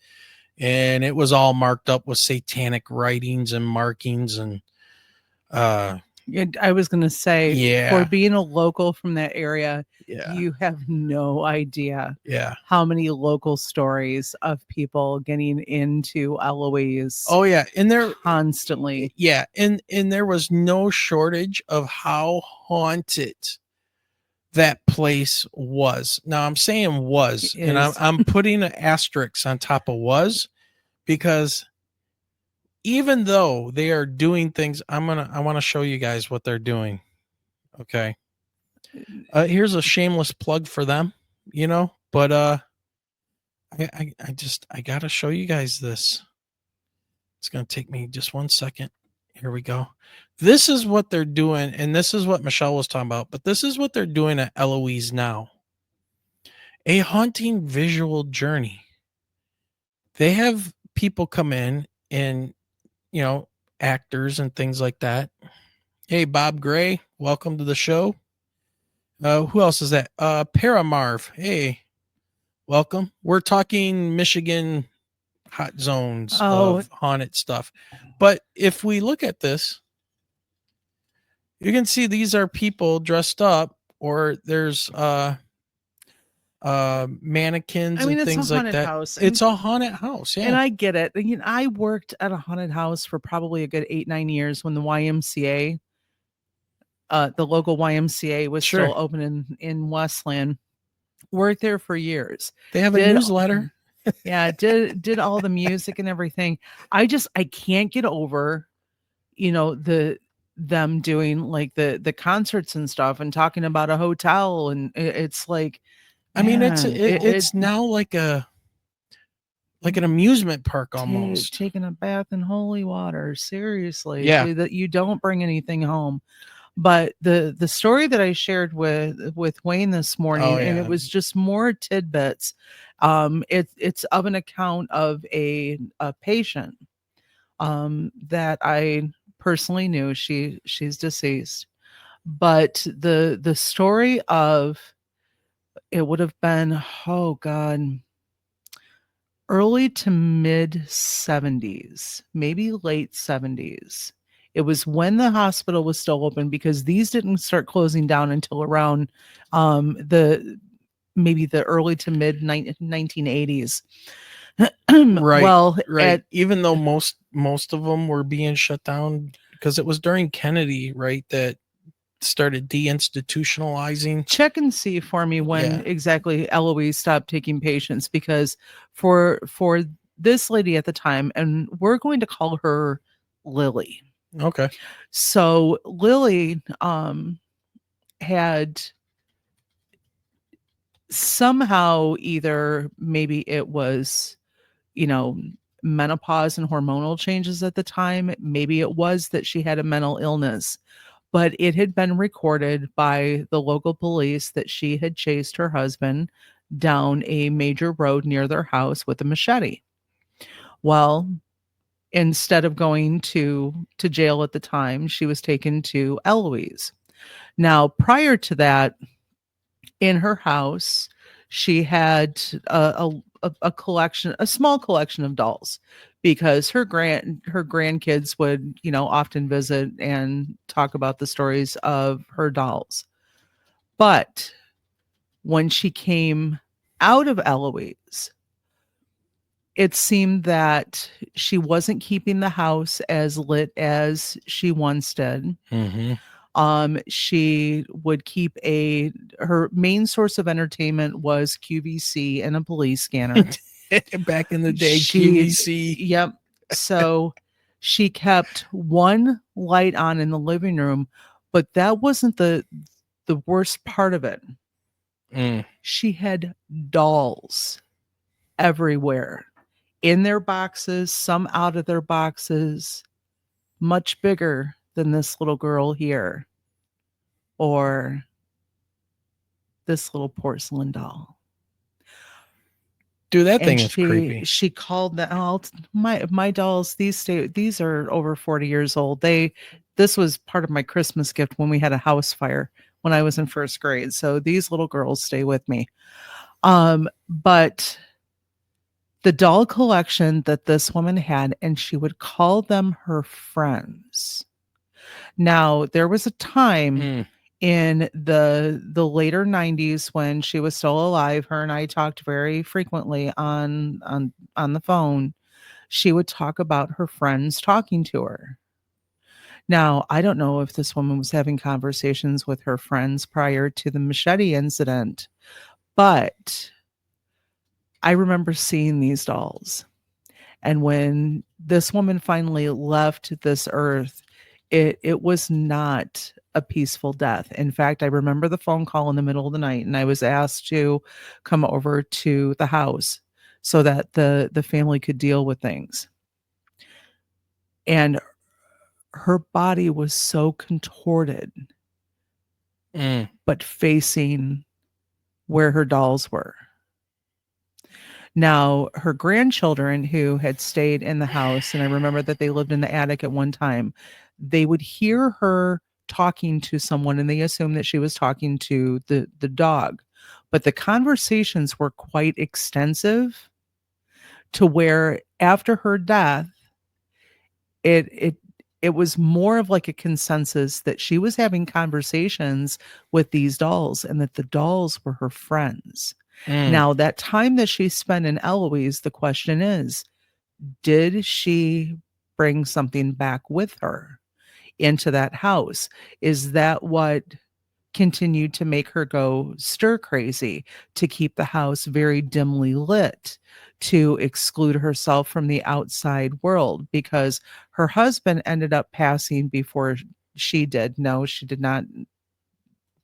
And it was all marked up with satanic writings and markings. And I was going to say, yeah, for being a local from that area, yeah, you have no idea yeah, how many local stories of people getting into Eloise. Oh yeah. And there constantly. Yeah. And there was no shortage of how haunted that place was. Now I'm saying was, and I'm putting an asterisk on top of was, because even though they are doing things, I want to show you guys what they're doing. Okay. Here's a shameless plug for them, but I gotta show you guys this. It's gonna take me just 1 second. Here we go. This is what they're doing, and this is what Michelle was talking about, but this is what they're doing at Eloise now. A haunting visual journey. They have people come in and, actors and things like that. Hey, Bob Gray, welcome to the show. Who else is that? Paramarv. Hey, welcome. We're talking Michigan hot zones of haunted stuff. But if we look at this, you can see these are people dressed up, or there's mannequins I mean, and it's a things like haunted that. house. It's a haunted house. And Yeah. I get it. You know, I worked at a haunted house for probably a good 8, 9 years when the YMCA, the local YMCA was still Sure. open in Westland. Worked there for years. They have a Did newsletter. yeah, did all the music and everything. I can't get over, them doing like the concerts and stuff and talking about a hotel, and it's like, I mean, man, it's now like an amusement park almost. taking a bath in holy water, seriously, Yeah. that you don't bring anything home. But the story that I shared with Wayne this morning, Oh, and yeah. it was just more tidbits. It's of an account of a patient that I personally knew. She's deceased, but the story of it would have been, oh god, early to mid 70s, maybe late 70s. It was when the hospital was still open, because these didn't start closing down until around the maybe the early to mid 1980s. Right. Well, Right. Even though most of them were being shut down because it was during Kennedy, right, that started deinstitutionalizing. check and see for me when Yeah. exactly Eloise stopped taking patients, because for this lady at the time, and we're going to call her Lily. Okay. So Lily had somehow, either maybe it was, you know, menopause and hormonal changes at the time, maybe it was that she had a mental illness, but it had been recorded by the local police that she had chased her husband down a major road near their house with a machete. Well, instead of going to jail at the time, she was taken to Eloise. Now, prior to that, in her house, she had a collection, a small collection of dolls, because her grandkids would, often visit and talk about the stories of her dolls. But when she came out of Eloise, it seemed that she wasn't keeping the house as lit as she once did. Mm-hmm. She would keep her main source of entertainment was QVC and a police scanner. Back in the day, She, QVC. yep. So she kept one light on in the living room, but that wasn't the worst part of it. Mm. She had dolls everywhere, in their boxes, some out of their boxes, much bigger than this little girl here, or this little porcelain doll. Dude, that And thing is creepy. she called the, oh, my dolls, these are over 40 years old. This was part of my Christmas gift when we had a house fire when I was in first grade. So these little girls stay with me. But the doll collection that this woman had, and she would call them her friends. Now, there was a time Mm. in the later 90s when she was still alive. Her and I talked very frequently on the phone. She would talk about her friends talking to her. Now, I don't know if this woman was having conversations with her friends prior to the machete incident, but I remember seeing these dolls. And when this woman finally left this earth, it was not a peaceful death. In fact, I remember the phone call in the middle of the night, and I was asked to come over to the house so that the family could deal with things. And her body was so contorted, Mm. but facing where her dolls were. Now, her grandchildren who had stayed in the house, and I remember that they lived in the attic at one time, they would hear her talking to someone, and they assumed that she was talking to the dog. But the conversations were quite extensive, to where after her death, it it was more of like a consensus that she was having conversations with these dolls, and that the dolls were her friends. Now, that time that she spent in Eloise, the question is, did she bring something back with her into that house? Is that what continued to make her go stir crazy, to keep the house very dimly lit, to exclude herself from the outside world? Because her husband ended up passing before she did. No, she did not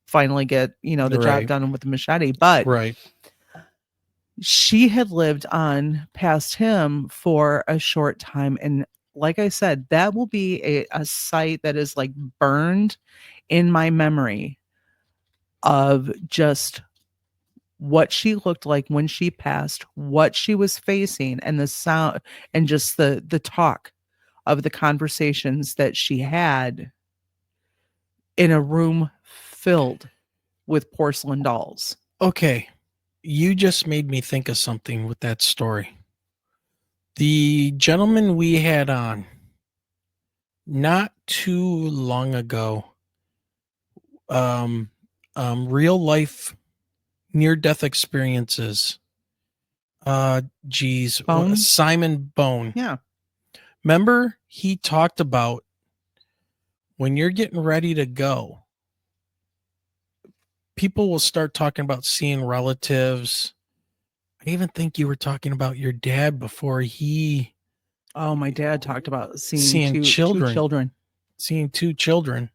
finally get, the job done with the machete, but she had lived on past him for a short time. And like I said, that will be a site that is like burned in my memory of just what she looked like when she passed, what she was facing, and the sound, and just the talk of the conversations that she had in a room filled with porcelain dolls. Okay. You just made me think of something with that story. The gentleman we had on not too long ago, real life near death experiences. Bone? Simon Bone. Yeah. Remember, he talked about when you're getting ready to go, people will start talking about seeing relatives. I even think you were talking about your dad before he. Oh, my dad talked about Seeing two children. Seeing two children.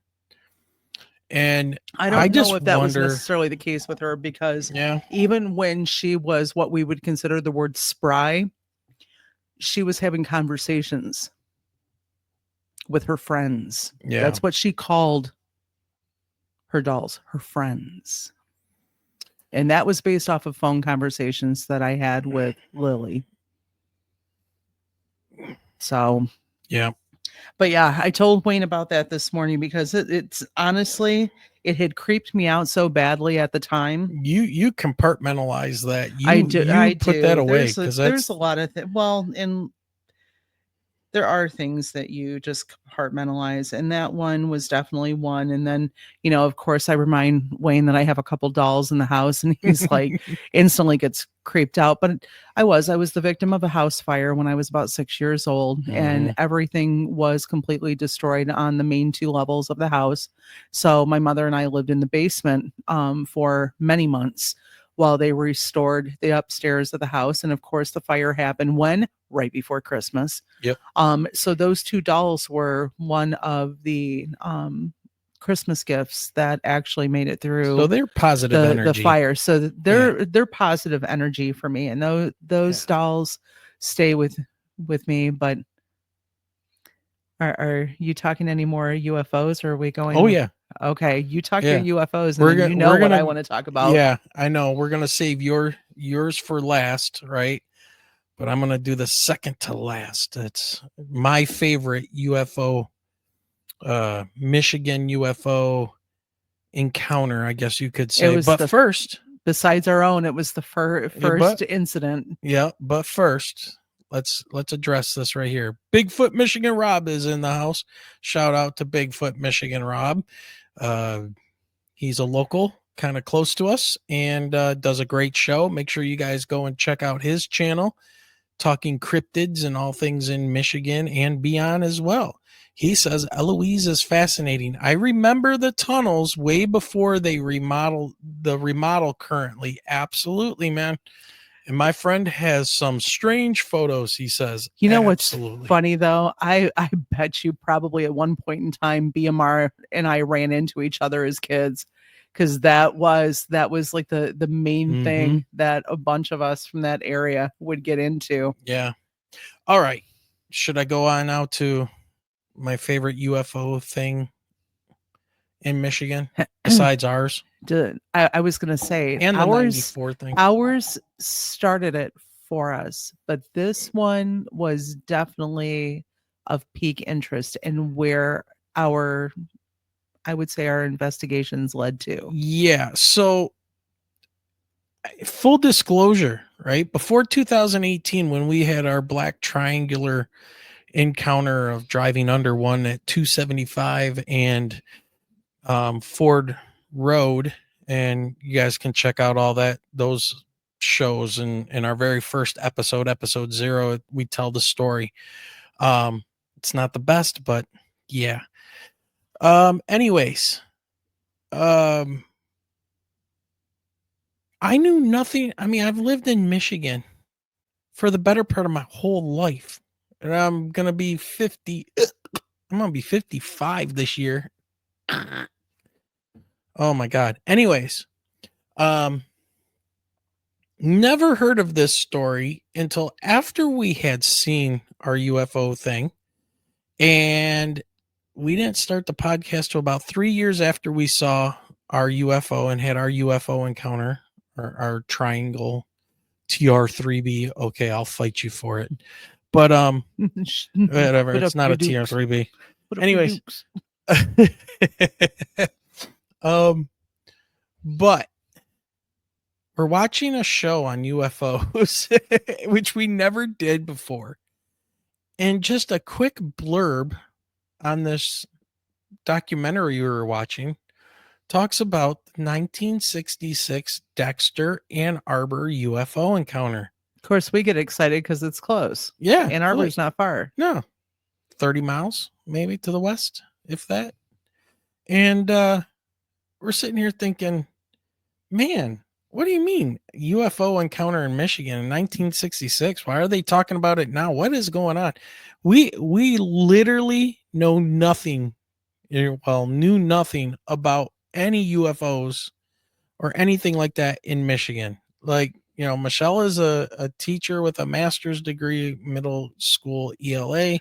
And I don't know just if that was wonder, necessarily the case with her, because yeah, even when she was what we would consider the word spry, she was having conversations with her friends. yeah, That's what she called her dolls, her friends. And that was based off of phone conversations that I had with Lily. So, yeah. but yeah, I told Wayne about that this morning because it's honestly, it had creeped me out so badly at the time. You compartmentalize that. I do. Put that away, because there's a lot of well, and there are things that you just compartmentalize, and that one was definitely one. And then, of course, I remind Wayne that I have a couple dolls in the house, and he's like instantly gets creeped out. But I was the victim of a house fire when I was about 6 years old, and everything was completely destroyed on the main 2 levels of the house. So my mother and I lived in the basement for many months while they restored the upstairs of the house. And of course, the fire happened right before Christmas. Yep. So those 2 dolls were one of the Christmas gifts that actually made it through. So they're positive energy. The fire. So they're positive energy for me, and those dolls stay with me. But are you talking any more UFOs, or are we going? Oh yeah. Okay, you talk your UFOs, and then what I want to talk about. Yeah, I know. We're gonna save yours for last, right? But I'm gonna do the second to last. It's my favorite UFO, Michigan UFO encounter, I guess you could say. But first, besides our own, it was the first incident. Yeah, but first, let's address this right here. Bigfoot Michigan Rob is in the house. Shout out to Bigfoot Michigan Rob. He's a local, kind of close to us, and does a great show. Make sure you guys go and check out his channel, talking cryptids and all things in Michigan and beyond as well. He says Eloise is fascinating. I remember the tunnels way before they remodel currently. Absolutely, man. And my friend has some strange photos, he says. You know what's funny, though? I bet you probably at one point in time, BMR and I ran into each other as kids, because that was like the main thing that a bunch of us from that area would get into. Yeah. All right. Should I go on now to my favorite UFO thing in Michigan besides ours? I was going to say, and the 94 thing. Ours started it for us, but this one was definitely of peak interest and where I would say our investigations led to. Yeah. So full disclosure, right? Before 2018, when we had our black triangular encounter of driving under one at 275 and Ford Road, and you guys can check out all those shows. In our very first episode, episode 0, we tell the story. It's not the best, but yeah. Anyways, I knew nothing. I mean, I've lived in Michigan for the better part of my whole life. And I'm going to be 50. I'm going to be 55 this year. Oh my God. Anyways, never heard of this story until after we had seen our UFO thing. And we didn't start the podcast till about 3 years after we saw our UFO and had our UFO encounter, or our triangle TR3B. Okay, I'll fight you for it. But whatever, it's not a TR3B. Anyways, but we're watching a show on UFOs, which we never did before. And just a quick blurb on this documentary we were watching talks about the 1966 Dexter Ann Arbor UFO encounter. Of course, we get excited because it's close. Yeah. Ann Arbor's not far. No. 30 miles, maybe, to the west, if that. And we're sitting here thinking, man, what do you mean UFO encounter in Michigan in 1966? Why are they talking about it now? What is going on? We literally know nothing. Well, knew nothing about any UFOs or anything like that in Michigan. Like, you know, Michelle is a teacher with a master's degree, middle school ELA.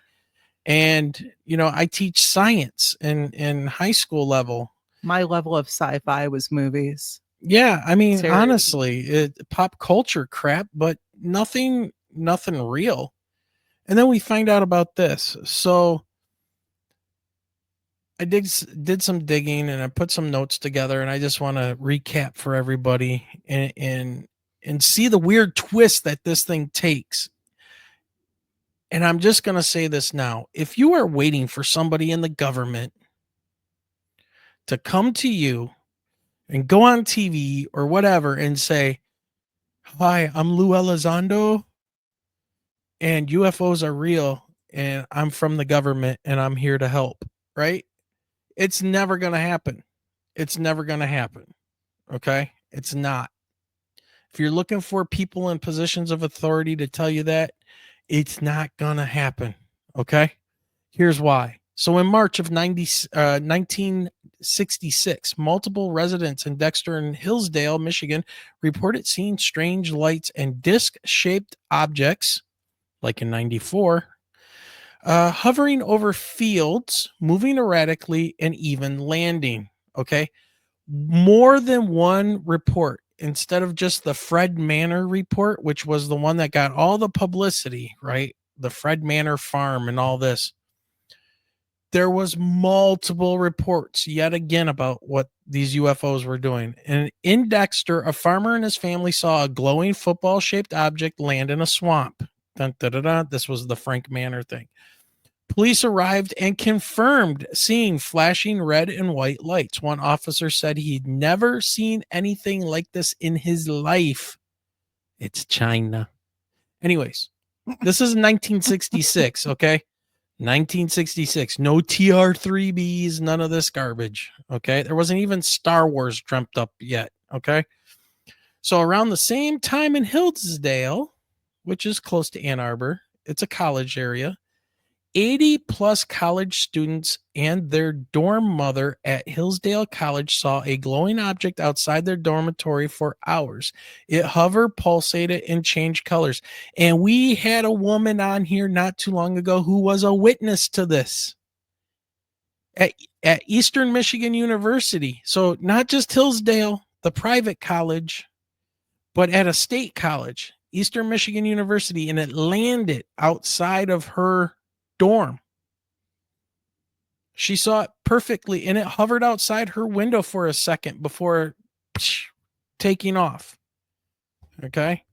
And, you know, I teach science in high school level. My level of sci-fi was movies. Yeah, I mean, honestly, pop culture crap, but nothing real. And then we find out about this. So I did some digging and I put some notes together, and I just want to recap for everybody and see the weird twist that this thing takes. And I'm just going to say this now. If you are waiting for somebody in the government to come to you and go on TV or whatever and say, "Hi, I'm Lou Elizondo and UFOs are real and I'm from the government and I'm here to help," right? It's never going to happen. It's never going to happen. Okay? It's not. If you're looking for people in positions of authority to tell you that, it's not going to happen. Okay? Here's why. So in March of 1966, multiple residents in Dexter and Hillsdale, Michigan, reported seeing strange lights and disc-shaped objects, like in 94, hovering over fields, moving erratically, and even landing. Okay? More than one report. Instead of just the Fred Manor report, which was the one that got all the publicity, right? The Fred Manor farm and all this. There was multiple reports yet again about what these UFOs were doing. And in Dexter, a farmer and his family saw a glowing football-shaped object land in a swamp. Dun, dun, dun, dun. This was the Frank Manor thing. Police arrived and confirmed seeing flashing red and white lights. One officer said he'd never seen anything like this in his life. It's China. Anyways, this is 1966, okay? 1966. No TR3Bs, none of this garbage, okay? There wasn't even Star Wars dreamt up yet, okay? So around the same time in Hillsdale, which is close to Ann Arbor, it's a college area, 80 plus college students and their dorm mother at Hillsdale College saw a glowing object outside their dormitory for hours. It hovered, pulsated, and changed colors. And we had a woman on here not too long ago who was a witness to this at Eastern Michigan University. So not just Hillsdale, the private college, but at a state college, Eastern Michigan University, and it landed outside of her dorm. She saw it perfectly, and it hovered outside her window for a second before taking off. Okay.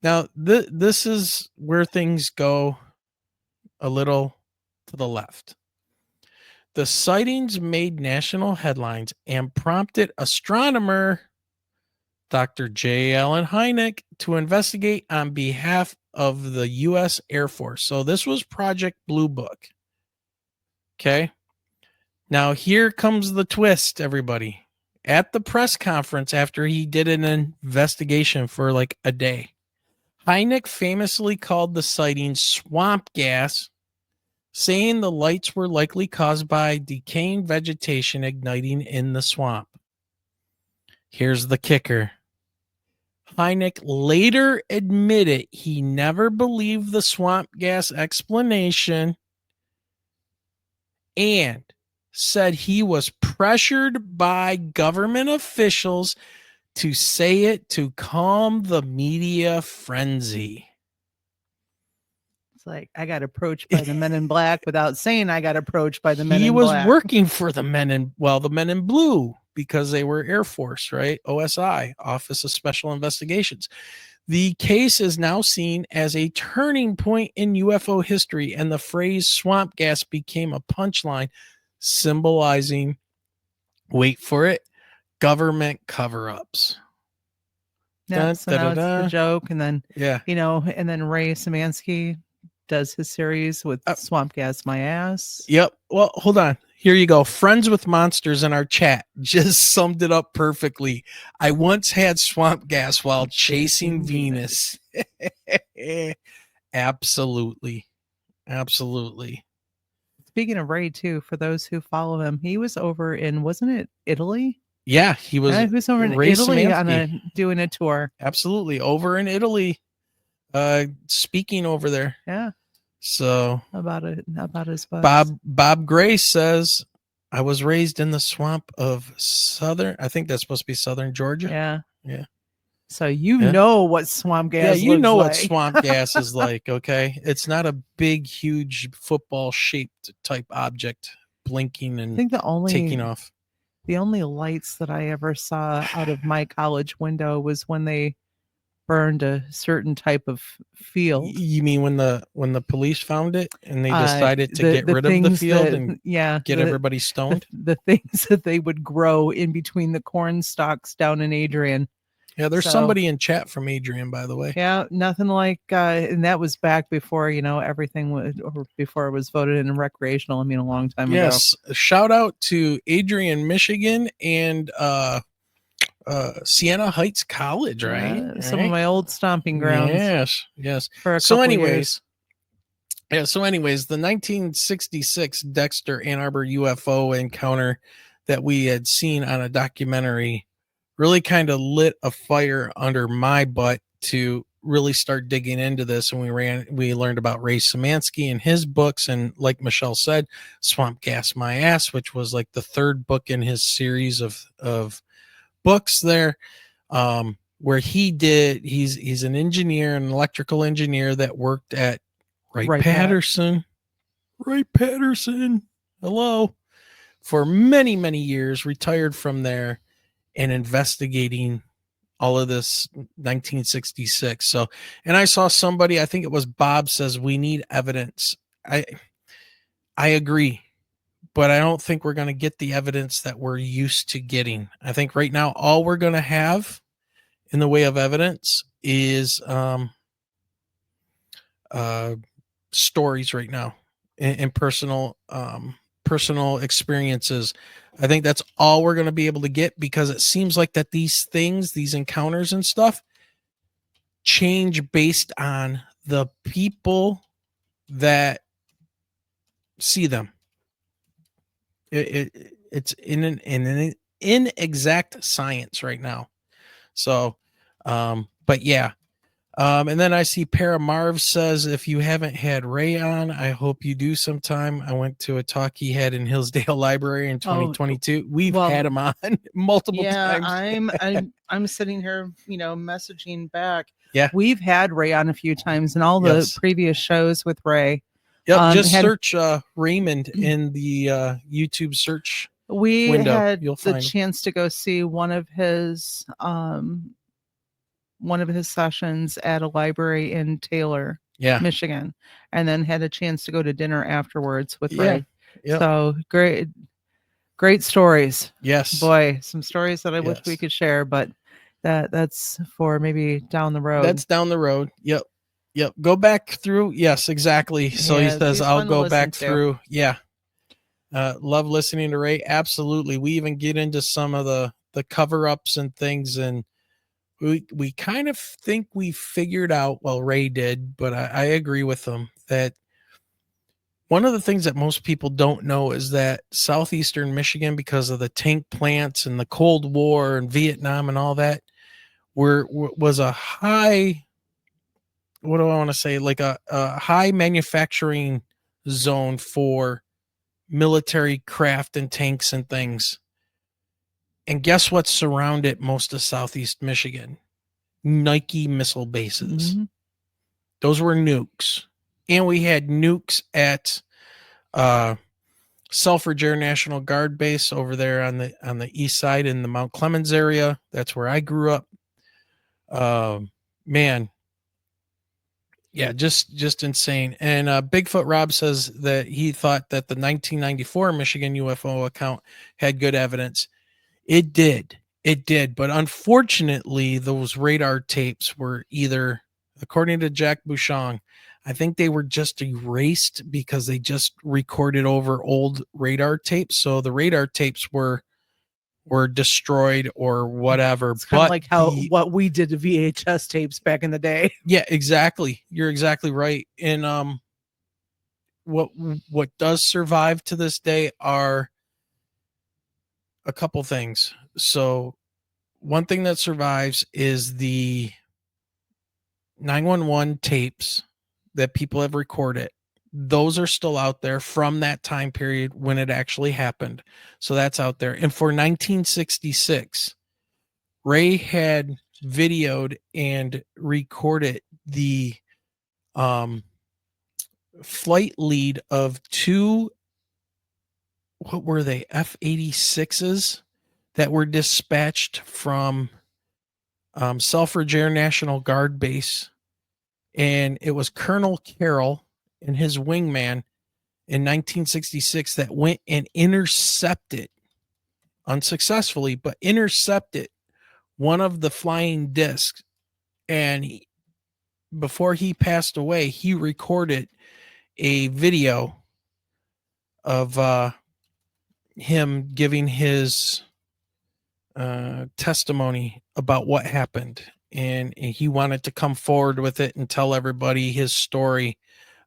Now, this is where things go a little to the left. The sightings made national headlines and prompted astronomer Dr. J. Allen Hynek to investigate on behalf of the U.S. Air Force. So this was Project Blue Book. Okay. Now here comes the twist, everybody. At the press conference after he did an investigation for like a day, Hynek famously called the sighting swamp gas, saying the lights were likely caused by decaying vegetation igniting in the swamp. Here's the kicker. Hynek later admitted he never believed the swamp gas explanation and said he was pressured by government officials to say it to calm the media frenzy. It's like I got approached by the Men in Black without saying I got approached by the Men in He was Black. working for the men in blue, because they were Air Force, right? OSI, Office of Special Investigations. The case is now seen as a turning point in UFO history, and the phrase swamp gas became a punchline symbolizing, wait for it, government cover-ups. Yeah, so now it's the joke, and then and then Ray Szymanski does his series with Swamp Gas My Ass. Yep. Well, hold on. Here you go. Friends with Monsters in our chat just summed it up perfectly. I once had swamp gas while chasing Venus. Absolutely. Speaking of Ray, too, for those who follow him, he was over in, wasn't it Italy? Yeah, he was. He was over in Italy on doing a tour. Absolutely. Over in Italy, speaking over there. Yeah. So about his bus. Bob Gray says, I was raised in the swamp of I think that's supposed to be southern Georgia. Yeah. So you know what swamp gas you know like. what swamp gas is like, okay? It's not a big, huge football-shaped type object blinking and taking off. The only lights that I ever saw out of my college window was when they burned a certain type of field. You mean when the police found it and they decided to get rid of the field and get everybody stoned? The things that they would grow in between the corn stalks down in Adrian. Yeah, there's somebody in chat from Adrian, by the way. Yeah, nothing like, and that was back before, everything was, or before it was voted in recreational. I mean, a long time ago. Yes, shout out to Adrian, Michigan, and Siena Heights College, right? Some of my old stomping grounds. Yes. For a couple years. The 1966 Dexter Ann Arbor UFO encounter that we had seen on a documentary really kind of lit a fire under my butt to really start digging into this. And we learned about Ray Szymanski and his books. And like Michelle said, Swamp Gas My Ass, which was like the third book in his series of books there, where he's an engineer, an electrical engineer that worked at Wright Patterson. Hello. For many, many years, retired from there and investigating all of this 1966. So, and I saw somebody, I think it was Bob, says we need evidence. I agree, but I don't think we're going to get the evidence that we're used to getting. I think right now, all we're going to have in the way of evidence is stories right now and personal experiences. I think that's all we're going to be able to get, because it seems like that these encounters and stuff change based on the people that see them. It's in an inexact science right now. So, but yeah. And then I see Paramarv says, if you haven't had Ray on, I hope you do sometime. I went to a talk he had in Hillsdale Library in 2022. We've had him on multiple times. I'm sitting here, messaging back. Yeah. We've had Ray on a few times in all the previous shows with Ray. Yep. Just search Raymond in the YouTube search window. Had the chance to go see one of his sessions at a library in Taylor, Michigan, and then had a chance to go to dinner afterwards with Ray. Yep. So great stories. Yes. Boy, some stories that I wish we could share, but That's for maybe down the road. That's down the road. Yep. Go back through. Yes, exactly. So he says, he's I'll fun to go listen back to. through. Yeah. Love listening to Ray. Absolutely. We even get into some of the cover-ups and things, and we kind of think we figured out, well, Ray did, but I agree with him that one of the things that most people don't know is that southeastern Michigan, because of the tank plants and the Cold War and Vietnam and all that, was a high, what do I want to say, like a high manufacturing zone for military craft and tanks and things. And guess what surrounded most of southeast Michigan? Nike missile bases. Mm-hmm. Those were nukes. And we had nukes at Selfridge Air National Guard base over there on the east side in the Mount Clemens area. That's where I grew up. Man, yeah, just insane. And Bigfoot Rob says that he thought that the 1994 Michigan UFO account had good evidence. It did. But unfortunately, those radar tapes were either, according to Jack Bouchon, I think they were just erased because they just recorded over old radar tapes. So the radar tapes were destroyed or whatever. It's kind of like how the, what we did to VHS tapes back in the day. Yeah, exactly. You're exactly right. And what does survive to this day are a couple things. So one thing that survives is the 911 tapes that people have recorded. Those are still out there from that time period when it actually happened. So that's out there. And for 1966, Ray had videoed and recorded the flight lead of two, what were they, F-86s that were dispatched from Selfridge Air National Guard base. And it was Colonel Carroll and his wingman in 1966 that went and intercepted, unsuccessfully, but intercepted one of the flying discs. And before he passed away, he recorded a video of him giving his testimony about what happened. And he wanted to come forward with it and tell everybody his story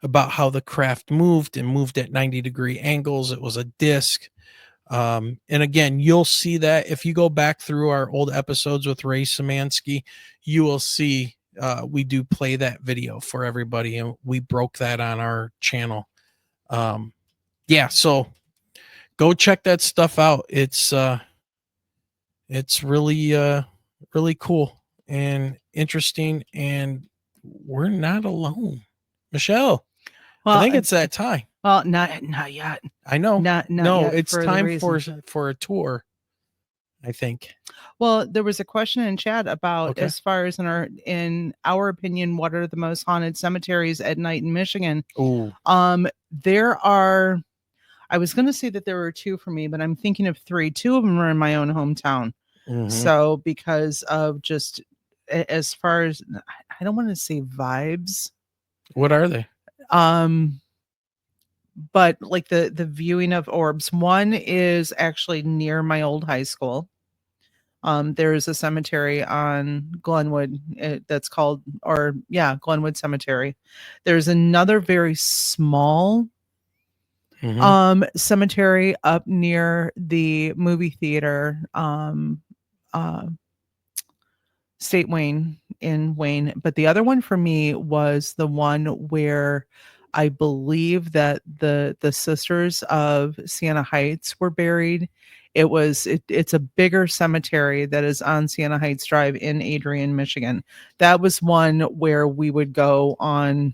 about how the craft moved at 90-degree angles. It was a disc. And again, you'll see that if you go back through our old episodes with Ray Szymanski, you will see we do play that video for everybody, and we broke that on our channel. Yeah, so go check that stuff out. It's really really cool and interesting, and we're not alone. Michelle, Well, I think it's that time. Well, not yet. I know. Not No, yet it's for the time reason. for a tour, I think. Well, there was a question in chat about, Okay. as far as in our opinion, what are the most haunted cemeteries at night in Michigan? Oh, There are, I was going to say that there were two for me, but I'm thinking of three. Two of them are in my own hometown. So because of just as far as, I don't want to say vibes. What are they? But like the viewing of orbs. One is actually near my old high school. There is a cemetery on Glenwood that's called, Glenwood Cemetery. There's another very small cemetery up near the movie theater, State Wayne in Wayne. But the other one for me was the one where I believe that the sisters of Siena Heights were buried. It's a bigger cemetery that is on Siena Heights Drive in Adrian, Michigan. That was one where we would go on,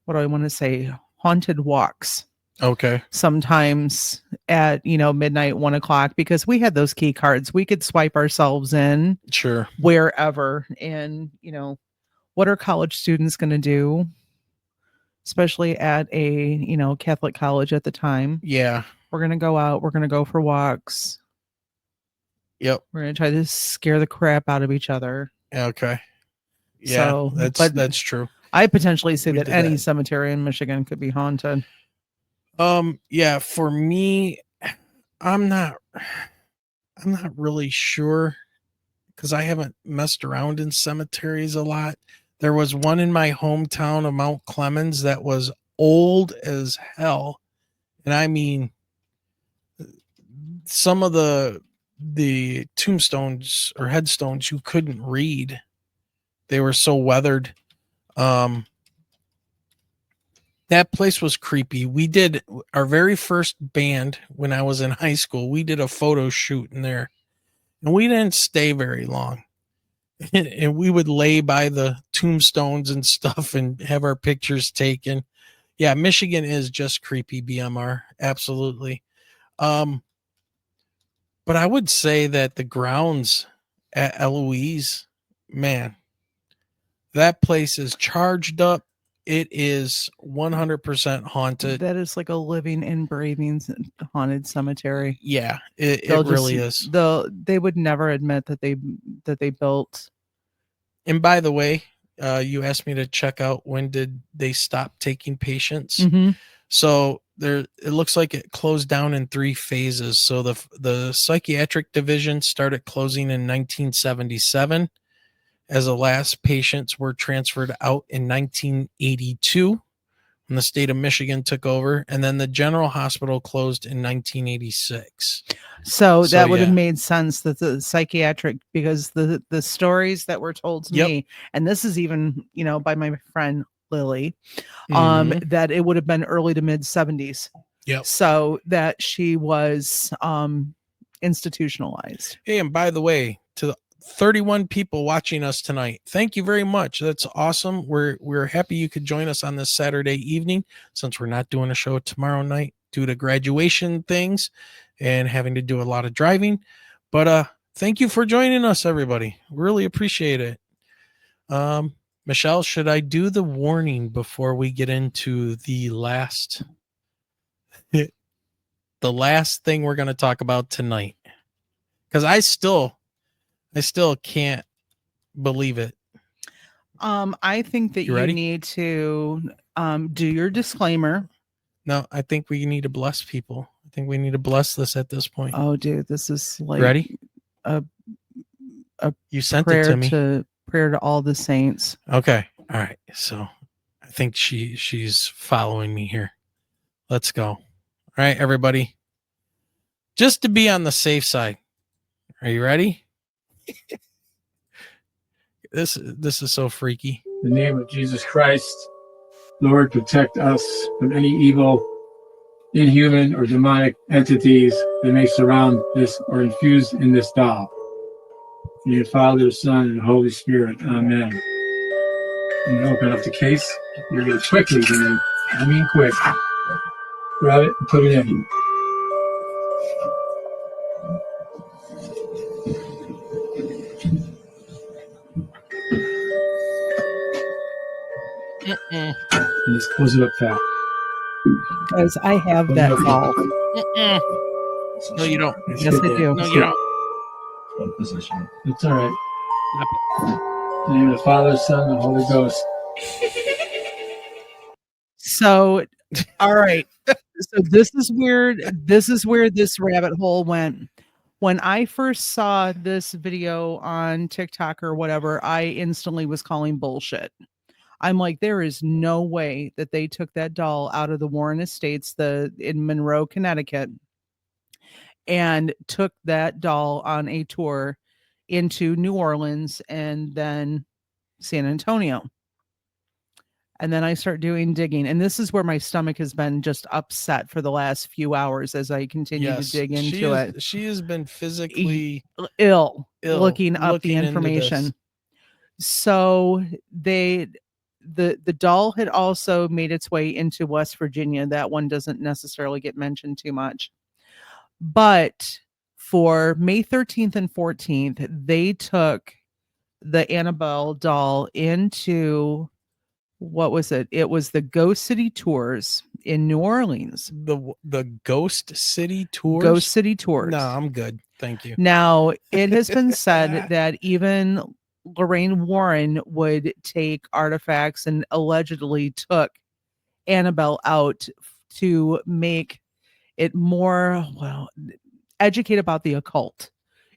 what do I want to say, haunted walks. Okay. Sometimes at midnight, 1:00, because we had those key cards. We could swipe ourselves in Sure. wherever. And what are college students going to do, especially at a Catholic college at the time? Yeah. We're going to go out, we're going to go for walks. Yep. We're going to try to scare the crap out of each other. Okay. Yeah, So, that's true. I potentially say We that did any that. cemetery in Michigan could be haunted. Yeah, for me, I'm not really sure because I haven't messed around in cemeteries a lot. There was one in my hometown of Mount Clemens that was old as hell. And I mean, some of the tombstones or headstones you couldn't read. They were so weathered. That place was creepy. We did our very first band when I was in high school. We did a photo shoot in there, and we didn't stay very long. And we would lay by the tombstones and stuff and have our pictures taken. Yeah, Michigan is just creepy, BMR. Absolutely. But I would say that the grounds at Eloise, man, that place is charged up. It is 100% haunted. That is like a living and breathing haunted cemetery. Yeah, it really is. They would never admit that they built. And by the way, you asked me to check out when did they stop taking patients. Mm-hmm. So it looks like it closed down in 3 phases. So the psychiatric division started closing in 1977, as the last patients were transferred out in 1982 when the state of Michigan took over, and then the general hospital closed in 1986. So that would have made sense that the psychiatric, because the stories that were told to me, and this is even, by my friend Lily, that it would have been early to mid 70s. Yep. So that she was institutionalized. Hey, and by the way, to the 31 people watching us tonight, thank you very much. That's awesome. We're happy you could join us on this Saturday evening, since we're not doing a show tomorrow night due to graduation things and having to do a lot of driving. But thank you for joining us, everybody. Really appreciate it. Michelle, should I do the warning before we get into the last thing we're going to talk about tonight? Because I still can't believe it. I think that you need to do your disclaimer. No, I think we need to bless people. I think we need to bless this at this point. Oh, dude, this is like ready. You sent it to me. Prayer to all the saints. Okay, all right. So I think she's following me here. Let's go. All right, everybody. Just to be on the safe side. Are you ready? This is so freaky. In the name of Jesus Christ, Lord, protect us from any evil, inhuman, or demonic entities that may surround this or infuse in this doll. In your Father, Son, and Holy Spirit. Amen. I'm going to open up the case. You're going to quickly, quick. Grab it and put it in. And just close it up fast. Guys, I have that doll. No, you don't. Yes, I do. No, you don't. Position. It's all right. In the name of the Father, Son, and Holy Ghost. So, all right. So this is weird. This is where this rabbit hole went. When I first saw this video on TikTok or whatever, I instantly was calling bullshit. I'm like, there is no way that they took that doll out of the Warren Estates, in Monroe, Connecticut, and took that doll on a tour into New Orleans and then San Antonio. And then I start doing digging. And this is where my stomach has been just upset for the last few hours as I continue to dig into it. She has been physically ill looking up the information. So the doll had also made its way into West Virginia. That one doesn't necessarily get mentioned too much. But for May 13th and 14th, they took the Annabelle doll into, what was it? It was the Ghost City Tours in New Orleans. The Ghost City Tours? Ghost City Tours. No, I'm good. Thank you. Now, it has been said that even Lorraine Warren would take artifacts and allegedly took Annabelle out to make it more, well, educate about the occult.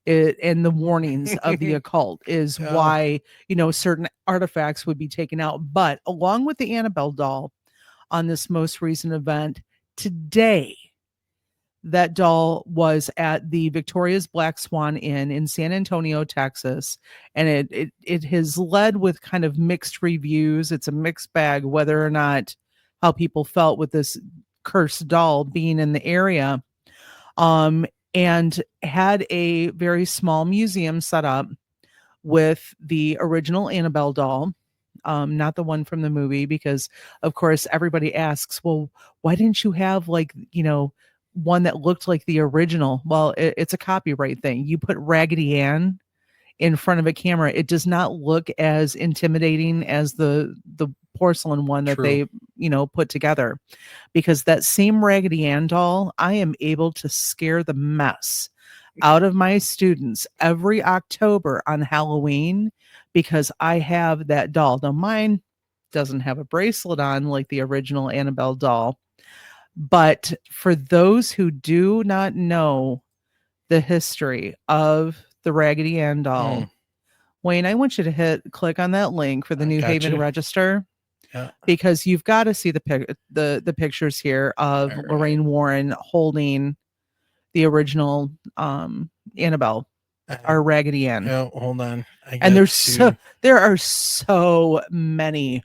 And the warnings of the occult is Oh. why, certain artifacts would be taken out. But along with the Annabelle doll on this most recent event today, that doll was at the Victoria's Black Swan Inn in San Antonio, Texas, and it has led with kind of mixed reviews. It's a mixed bag whether or not how people felt with this cursed doll being in the area. And had a very small museum set up with the original Annabelle doll, not the one from the movie, because of course everybody asks, well, why didn't you have one that looked like the original? Well, it's a copyright thing. You put Raggedy Ann in front of a camera, it does not look as intimidating as the porcelain one that they put together, because that same Raggedy Ann doll, I am able to scare the mess out of my students every October on Halloween because I have that doll. Now mine doesn't have a bracelet on like the original Annabelle doll, but for those who do not know the history of the Raggedy Ann doll, Wayne, I want you to click on that link for the New Haven Register, because you've got to see the pictures here of Lorraine Warren holding the original Annabelle or Raggedy Ann. Oh, hold on. And there are so many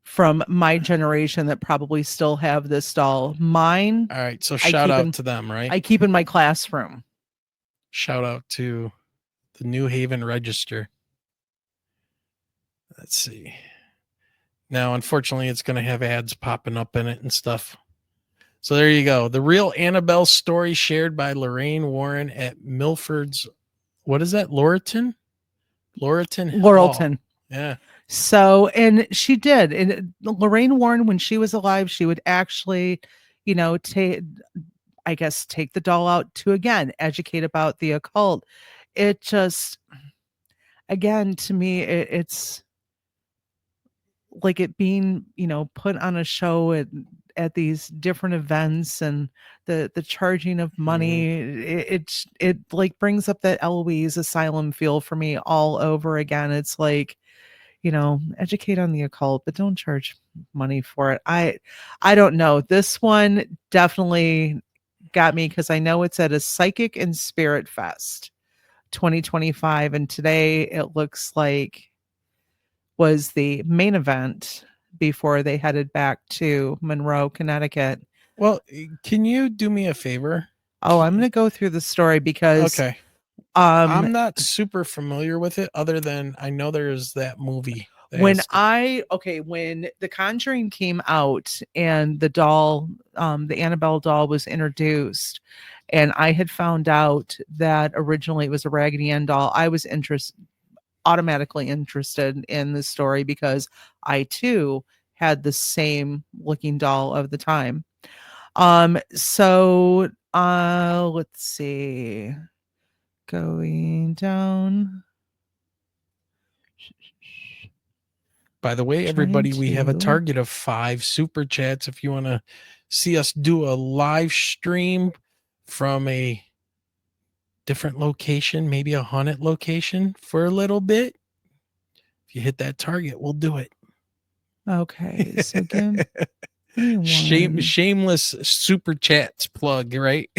from my generation that probably still have this doll. Mine. All right. So shout out to them, right? I keep in my classroom. Shout out to the New Haven Register. Let's see. Now, unfortunately, it's going to have ads popping up in it and stuff. So there you go. The real Annabelle story shared by Lorraine Warren at Milford's. What is that? Laurelton. Yeah. So, and she did. And Lorraine Warren, when she was alive, she would actually, take the doll out to, again, educate about the occult. It just, again, to me, it's like it being, put on a show at these different events, and the charging of money. It like brings up that Eloise Asylum feel for me all over again. It's like, educate on the occult, but don't charge money for it. I don't know. This one definitely got me because I know it's at a Psychic and Spirit Fest 2025, and today it looks like was the main event before they headed back to Monroe, Connecticut. Well, can you do me a favor? Oh, I'm going to go through the story because I'm not super familiar with it, other than I know there's that movie. When The Conjuring came out and the doll, the Annabelle doll was introduced, and I had found out that originally it was a Raggedy Ann doll, I was automatically interested in the story because I too had the same looking doll of the time. So let's see. Going down. By the way, everybody, we have a target of 5 super chats. If you want to see us do a live stream from a different location, maybe a haunted location for a little bit, if you hit that target, we'll do it. Okay. So again, shameless super chats plug, right?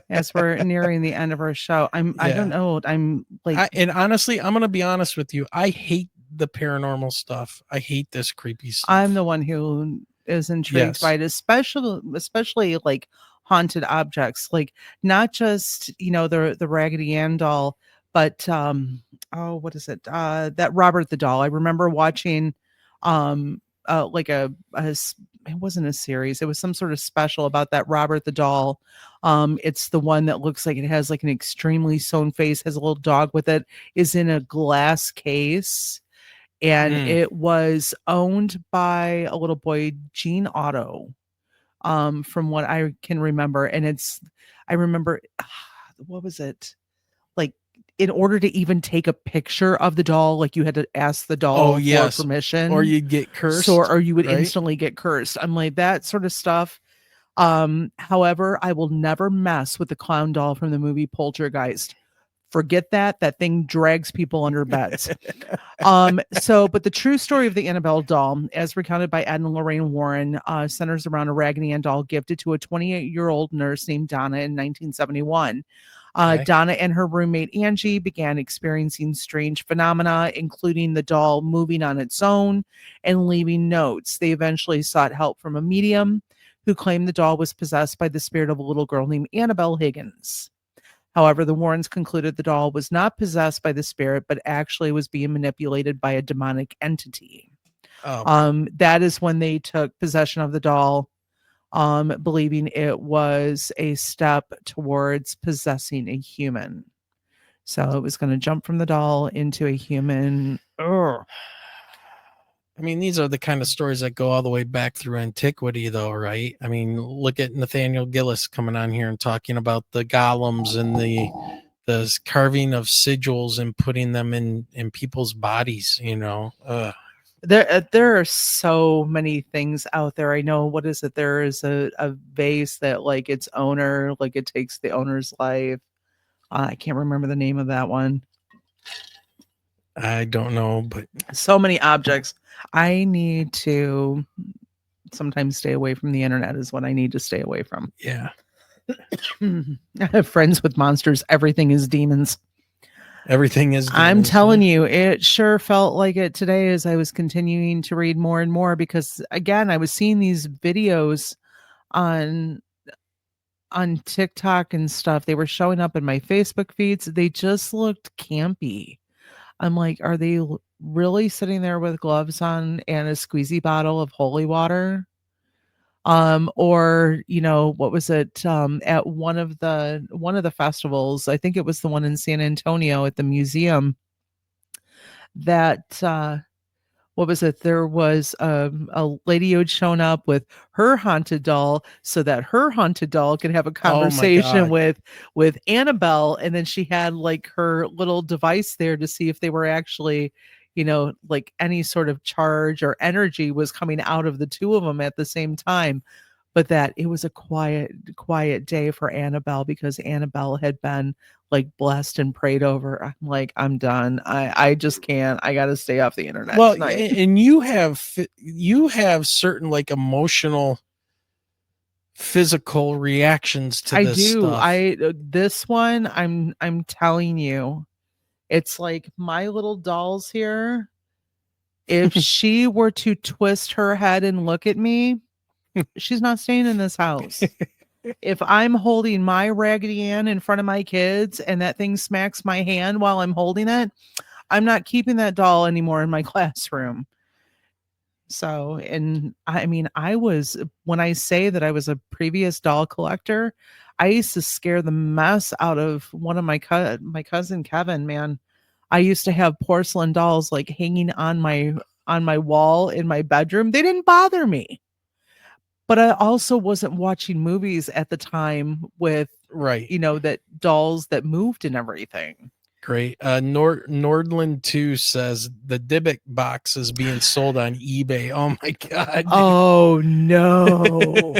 As we're nearing the end of our show, I don't know. I'm like, and honestly, I'm going to be honest with you. I hate the paranormal stuff. I hate this creepy stuff. I'm the one who is intrigued by it, especially like haunted objects, like not just, the Raggedy Ann doll, but what is it? That Robert the Doll. I remember watching like it wasn't a series, it was some sort of special about that Robert the Doll. It's the one that looks like it has like an extremely sewn face, has a little dog with it, is in a glass case, and it was owned by a little boy, Gene Otto, from what I can remember. And I remember, what was it? Like, in order to even take a picture of the doll, like you had to ask the doll for yes. permission. Or you'd get cursed. Or you would right? instantly get cursed. I'm like, that sort of stuff. However, I will never mess with the clown doll from the movie Poltergeist. Forget that. That thing drags people under beds. But the true story of the Annabelle doll, as recounted by Ed and Lorraine Warren, centers around a Raggedy Ann doll gifted to a 28-year-old nurse named Donna in 1971. Okay. Donna and her roommate Angie began experiencing strange phenomena, including the doll moving on its own and leaving notes. They eventually sought help from a medium who claimed the doll was possessed by the spirit of a little girl named Annabelle Higgins. However, the Warrens concluded the doll was not possessed by the spirit, but actually was being manipulated by a demonic entity. That is when they took possession of the doll, believing it was a step towards possessing a human. So it was going to jump from the doll into a human. Ugh. I mean, these are the kind of stories that go all the way back through antiquity, though, right? I mean, look at Nathaniel Gillis coming on here and talking about the golems and the carving of sigils and putting them in people's bodies, you know. There are so many things out there. I know, what is it? There is a vase that, like, its owner, like, it takes the owner's life. I can't remember the name of that one. I don't know, but so many objects. I need to sometimes stay away from the internet is what I need to stay away from. Yeah. I have friends with monsters. Everything is demons. Everything is demons. I'm telling you, it sure felt like it today as I was continuing to read more and more, because again, I was seeing these videos on TikTok and stuff. They were showing up in my Facebook feeds. They just looked campy. I'm like, are they really sitting there with gloves on and a squeezy bottle of holy water? Or, you know, what was it? At one of the festivals, I think it was the one in San Antonio at the museum, that what was it? There was a lady who had shown up with her haunted doll so that her haunted doll could have a conversation with Annabelle. And then she had like her little device there to see if they were actually, you know, like any sort of charge or energy was coming out of the two of them at the same time. But that it was a quiet day for Annabelle, because Annabelle had been like blessed and prayed over. I'm like, I'm done. I just can't. I got to stay off the internet. Well, tonight. And you have certain like emotional, physical reactions to this stuff. This one, I'm telling you, it's like my little dolls here. If she were to twist her head and look at me, she's not staying in this house. If I'm holding my Raggedy Ann in front of my kids and that thing smacks my hand while I'm holding it, I'm not keeping that doll anymore in my classroom. So, and I mean, when I say that I was a previous doll collector, I used to scare the mess out of one of my cousin Kevin, man. I used to have porcelain dolls like hanging on my wall in my bedroom. They didn't bother me. But I also wasn't watching movies at the time with, right, you know, that dolls that moved and everything. Great. Nordland 2 says the Dybbuk box is being sold on eBay. Oh my God. Oh no.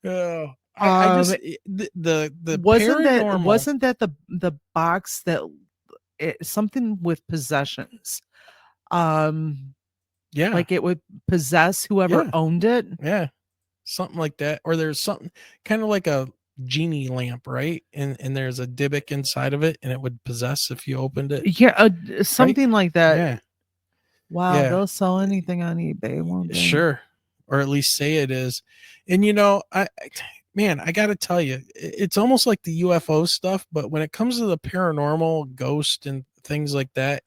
Oh, I just the wasn't that the box that something with possessions? Yeah, like it would possess whoever owned it. Yeah, something like that. Or there's something kind of like a genie lamp, right? And there's a Dybbuk inside of it, and it would possess if you opened it. Yeah, something like that. Yeah. Wow, they'll sell anything on eBay, won't they? Sure, or at least say it is. And you know, I got to tell you, it's almost like the UFO stuff, but when it comes to the paranormal, ghost, and things like that,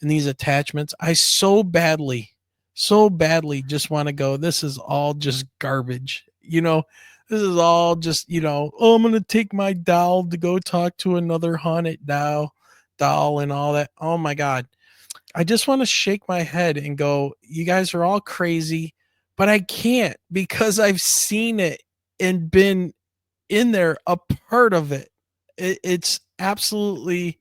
and these attachments, I so badly just want to go, this is all just garbage. You know, this is all just, you know, oh, I'm going to take my doll to go talk to another haunted doll and all that. Oh my God. I just want to shake my head and go, you guys are all crazy. but I can't because I've seen it and been in there, a part of it. It's absolutely,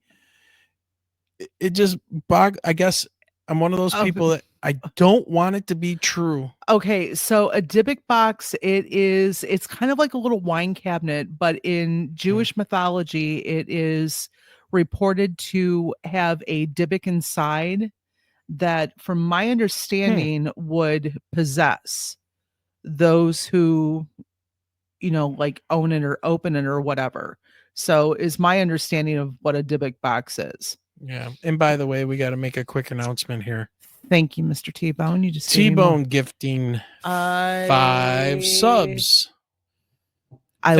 it just I guess I'm one of those people that I don't want it to be true. Okay, so a Dybbuk box, it's kind of like a little wine cabinet, but in Jewish mythology, it is reported to have a Dybbuk inside that, from my understanding, would possess those who, like own it or open it or whatever. So is my understanding of what a Dybbuk box is. Yeah. And by the way, we got to make a quick announcement here. Thank you, Mr. T-Bone. You just gave me T-Bone gifting 5 subs. I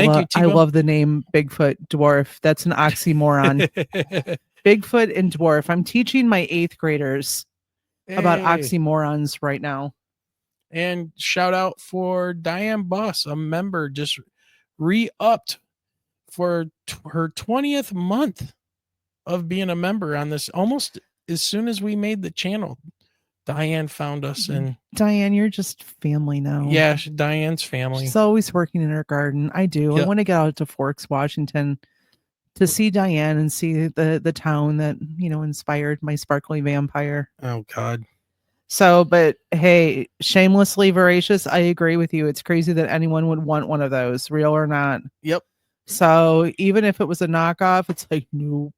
love the name Bigfoot Dwarf. That's an oxymoron. Bigfoot and dwarf. I'm teaching my 8th graders about oxymorons right now. And shout out for Diane Buss, a member, just re-upped for her 20th month of being a member on this. Almost as soon as we made the channel, Diane found us. And Diane, you're just family now. Yeah, Diane's family. She's always working in her garden. I do. Yep. I want to get out to Forks, Washington to see Diane and see the town that, inspired my sparkly vampire. Oh, God. So, but hey, shamelessly voracious, I agree with you. It's crazy that anyone would want one of those, real or not. Yep. So even if it was a knockoff, it's like, no.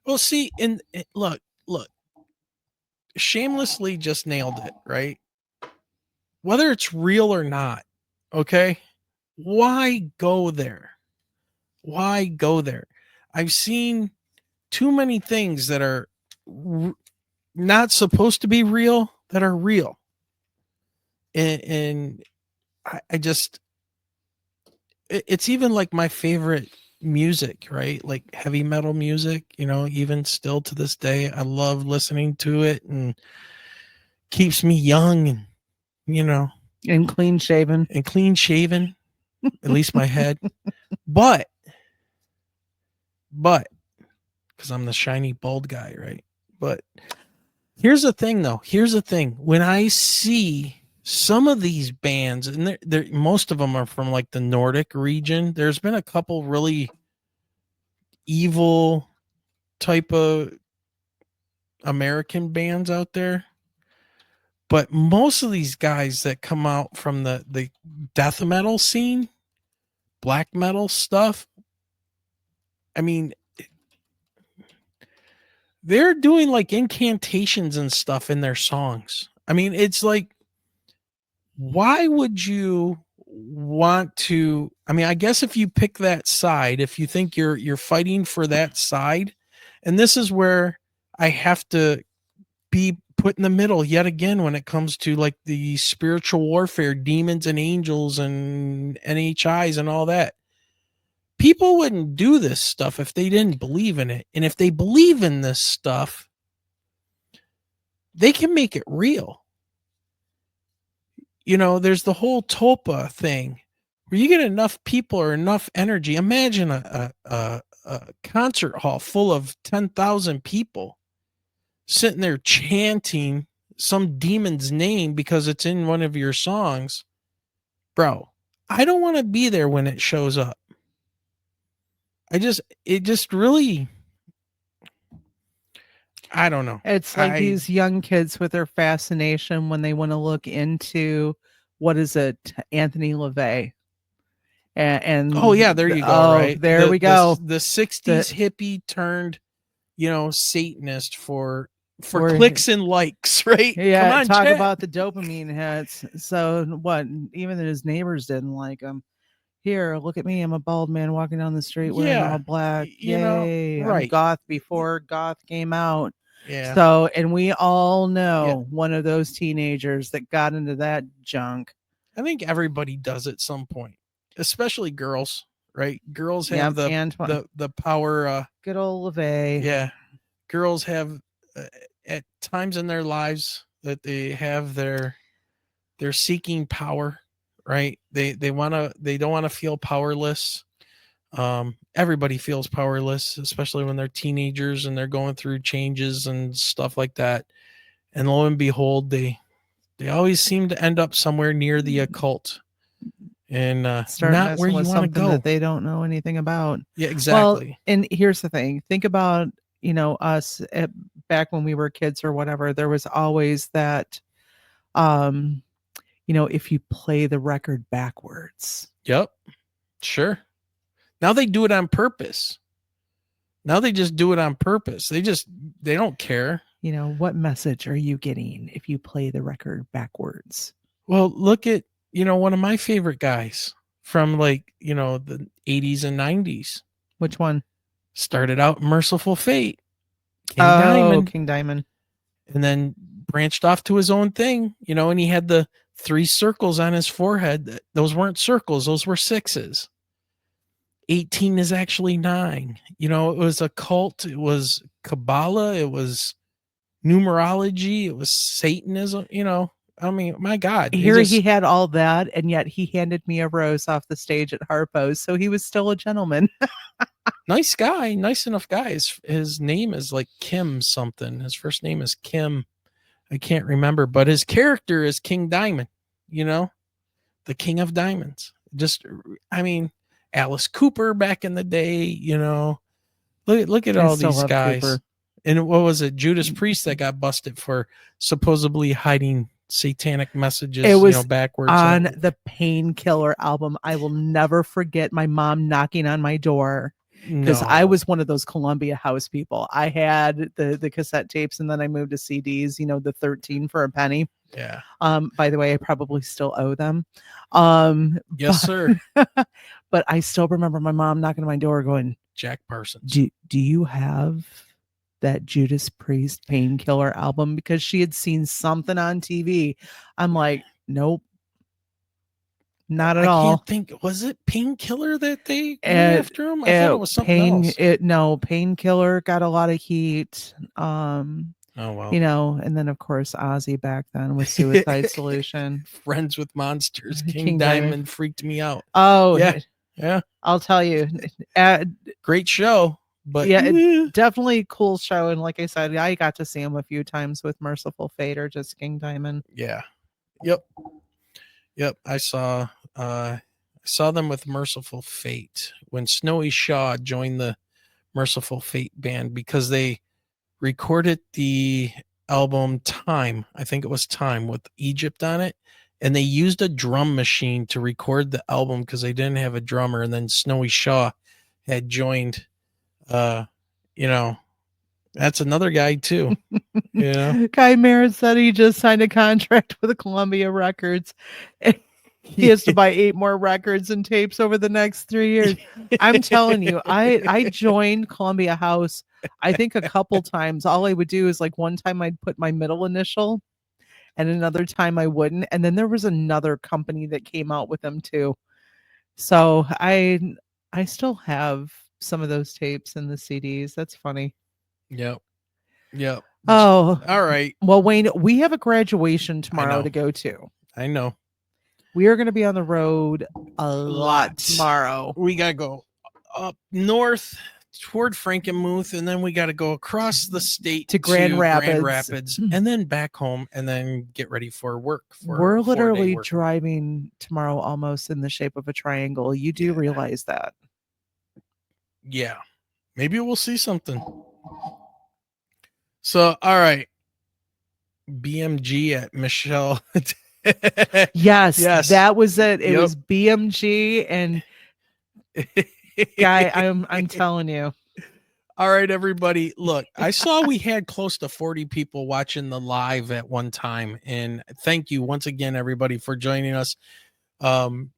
Well, see, and look, shamelessly just nailed it, right? Whether it's real or not, okay? Why go there? Why go there? I've seen too many things that are not supposed to be real that are real. And I just, it's even like my favorite music, right? Like heavy metal music, even still to this day, I love listening to it and keeps me young and, and clean shaven, at least my head. But because I'm the shiny bald guy, right? But here's the thing, though. When I see some of these bands, and they're most of them are from like the Nordic region, there's been a couple really evil type of American bands out there. But most of these guys that come out from the death metal scene, black metal stuff, I mean, they're doing like incantations and stuff in their songs. I mean, it's like, why would you want to? I mean, I guess if you pick that side, if you think you're fighting for that side, and this is where I have to be put in the middle yet again when it comes to like the spiritual warfare, demons and angels and NHIs and all that. People wouldn't do this stuff if they didn't believe in it. And if they believe in this stuff, they can make it real. There's the whole Topa thing where you get enough people or enough energy. Imagine a concert hall full of 10,000 people sitting there chanting some demon's name because it's in one of your songs. Bro, I don't want to be there when it shows up. It just really, I don't know. It's like these young kids with their fascination when they want to look into, what is it, Anthony LaVey. And oh yeah, there you go. Right there, we go. The 60s hippie turned, Satanist for clicks and likes, right? Yeah, come on, talk about the dopamine hits. So what? Even his neighbors didn't like him. Here, look at me. I'm a bald man walking down the street wearing all black. Yay. Right. I'm goth before goth came out. Yeah. So, and we all know one of those teenagers that got into that junk. I think everybody does at some point, especially girls, right? Girls have the power. Good old LaVey. Yeah. Girls have at times in their lives that they have they're seeking power. Right. They don't want to feel powerless. Everybody feels powerless, especially when they're teenagers and they're going through changes and stuff like that. And lo and behold, they They always seem to end up somewhere near the occult, and Start not messing where you with want to something go. that they don't know anything about. Yeah, Well, exactly. and here's the thing. Think about, us back when we were kids or whatever. There was always that, um, if you play the record backwards. Yep. Sure. Now they do it on purpose. Now they just do it on purpose. They don't care. What message are you getting if you play the record backwards? Well, look at, one of my favorite guys from the 80s and 90s. Which one? Started out Merciful Fate, King Diamond, King Diamond. and then branched off to his own thing, and he had the 3 circles on his forehead. Those weren't circles, those were 6s. 18 is actually 9. It was a cult, it was Kabbalah, it was numerology, it was Satanism, I mean, my God. Here he had all that, and yet he handed me a rose off the stage at Harpo's, so he was still a gentleman. Nice guy, nice enough guy. His name is like Kim something. His first name is Kim. I can't remember, but his character is King Diamond, the King of Diamonds. I mean, Alice Cooper back in the day, look at all these guys. Cooper. And what was it? Judas Priest that got busted for supposedly hiding satanic messages, it was backwards on the Painkiller album. I will never forget my mom knocking on my door because I was one of those Columbia House people. I had the cassette tapes, and then I moved to CDs, the 13 for a penny. Yeah. By the way, I probably still owe them. Yes, sir. But I still remember my mom knocking on my door going, Jack Parsons. Do you have that Judas Priest Painkiller album? Because she had seen something on TV. I'm like, nope. Not at all. I can't think. Was it Painkiller that they went after him? I thought it was something else. Painkiller got a lot of heat. Oh, well. And then of course Ozzy back then with Suicide Solution. Friends with Monsters. King Diamond freaked me out. Oh yeah. I'll tell you. Great show. But yeah, definitely cool show. And like I said, I got to see him a few times with Merciful Fate or just King Diamond. Yeah. Yep. I saw them with Merciful Fate when Snowy Shaw joined the Merciful Fate band because they recorded the album Time. I think it was Time with Egypt on it. And they used a drum machine to record the album because they didn't have a drummer. And then Snowy Shaw had joined, that's another guy too. Guy Merritt said he just signed a contract with Columbia Records. He has to buy 8 more records and tapes over the next 3 years. I'm telling you, I joined Columbia House, I think a couple times. All I would do is like one time I'd put my middle initial and another time I wouldn't. And then there was another company that came out with them too. So I still have some of those tapes and the CDs. That's funny. Yep. Oh, all right. Well, Wayne, we have a graduation tomorrow to go to. I know. We are going to be on the road a lot tomorrow. We got to go up north toward Frankenmuth, and then we got to go across the state to Grand Rapids, and then back home, and then get ready for work. We're literally driving tomorrow almost in the shape of a triangle. You do realize that? Yeah. Maybe we'll see something. So, all right. BMG at Michelle. yes, that was it. It was BMG, and guy, I'm telling you. All right, everybody. Look, I saw we had close to 40 people watching the live at one time, and thank you once again, everybody, for joining us.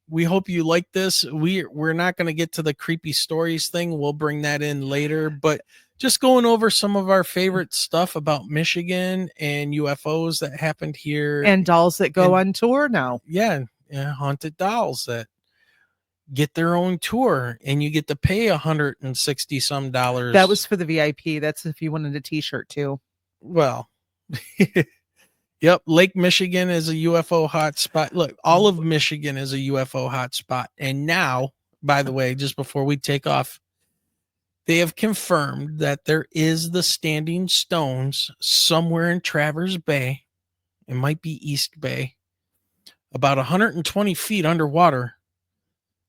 We hope you like this. We're not going to get to the creepy stories thing. We'll bring that in later, but just going over some of our favorite stuff about Michigan and UFOs that happened here, and dolls that go on tour now. Yeah, haunted dolls that get their own tour, and you get to pay $160 some. That was for the VIP. That's if you wanted a t-shirt too. Well, yep. Lake Michigan is a UFO hotspot. Look, all of Michigan is a UFO hotspot. And now, by the way, just before we take off, they have confirmed that there is the standing stones somewhere in Traverse Bay. it might be East Bay, about 120 feet underwater,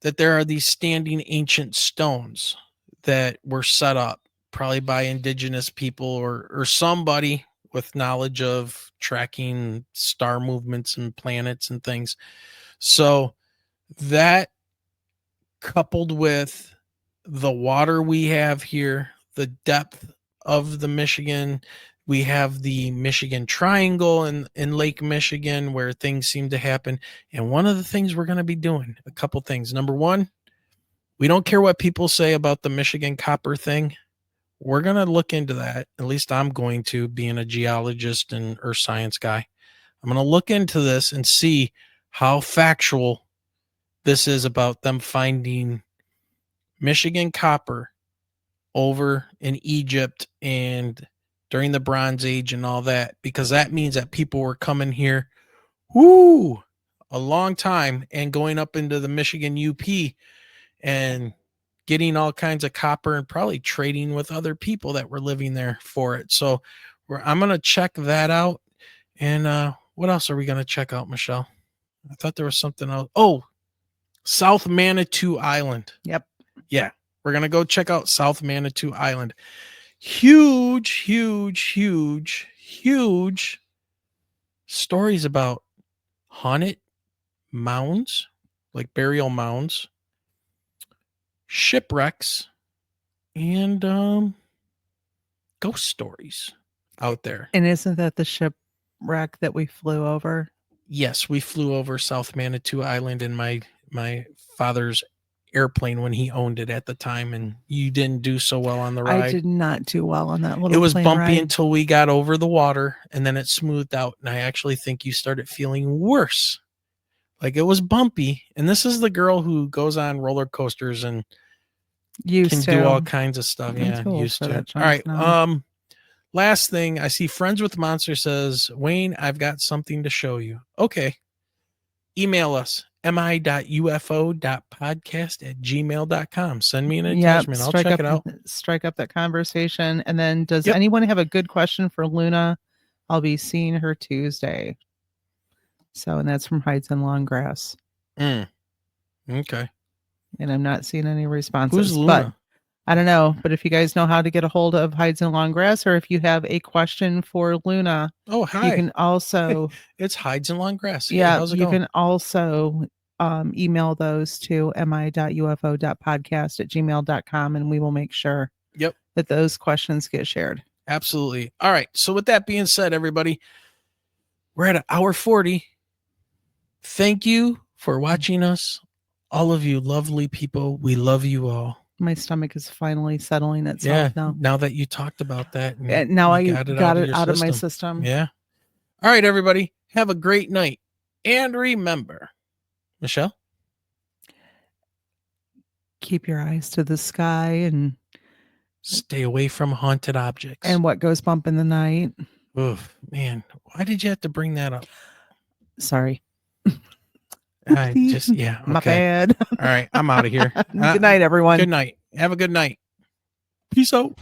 that there are these standing ancient stones that were set up probably by indigenous people or somebody with knowledge of tracking star movements and planets and things. So that, coupled with the water we have here, the depth of the Michigan, we have the Michigan Triangle in Lake Michigan where things seem to happen. And one of the things we're going to be doing, a couple things. Number one, we don't care what people say about the Michigan copper thing. We're going to look into that. At least I'm going to, being a geologist and earth science guy. I'm going to look into this and see how factual this is about them finding Michigan copper over in Egypt and during the Bronze Age and all that, because that means that people were coming here a long time and going up into the Michigan UP and getting all kinds of copper and probably trading with other people that were living there for it. So I'm going to check that out. And what else are we going to check out, Michelle? I thought there was something else. Oh, South Manitou Island. Yep. Yeah. We're going to go check out South Manitou Island. Huge stories about haunted mounds, like burial mounds, shipwrecks, and ghost stories out there. And isn't that the shipwreck that we flew over? Yes, we flew over South Manitou Island in my father's airplane when he owned it at the time, and you didn't do so well on the ride. I did not do well on that little. It was plane bumpy ride until we got over the water, and then it smoothed out. And I actually think you started feeling worse. Like it was bumpy. And this is the girl who goes on roller coasters and can do all kinds of stuff. Yeah, used to. All right. Now. Last thing, I see Friends with Monster says, Wayne, I've got something to show you. Okay. Email us, mi.ufo.podcast@gmail.com. Send me an attachment. I'll check it out. Strike up that conversation. And then does anyone have a good question for Luna? I'll be seeing her Tuesday. So, and that's from Hides in Long Grass. Okay. And I'm not seeing any responses. Who's Luna? But I don't know. But if you guys know how to get a hold of Hides in Long Grass, or if you have a question for Luna, oh, hi. You can also it's Hides in Long Grass. Yeah, how's it you going? can also email those to mi.ufo.podcast@gmail.com, and we will make sure that those questions get shared. Absolutely. All right. So with that being said, everybody, we're at 1:40. Thank you for watching us. All of you lovely people. We love you all. My stomach is finally settling itself now. Now that you talked about that. Now I got it out of my system. Yeah. All right, everybody. Have a great night. And remember, Michelle, keep your eyes to the sky and stay away from haunted objects. And what goes bump in the night. Oof, man. Why did you have to bring that up? Sorry. I just, yeah. Okay. My bad. All right. I'm out of here. Good night, everyone. Good night. Have a good night. Peace out.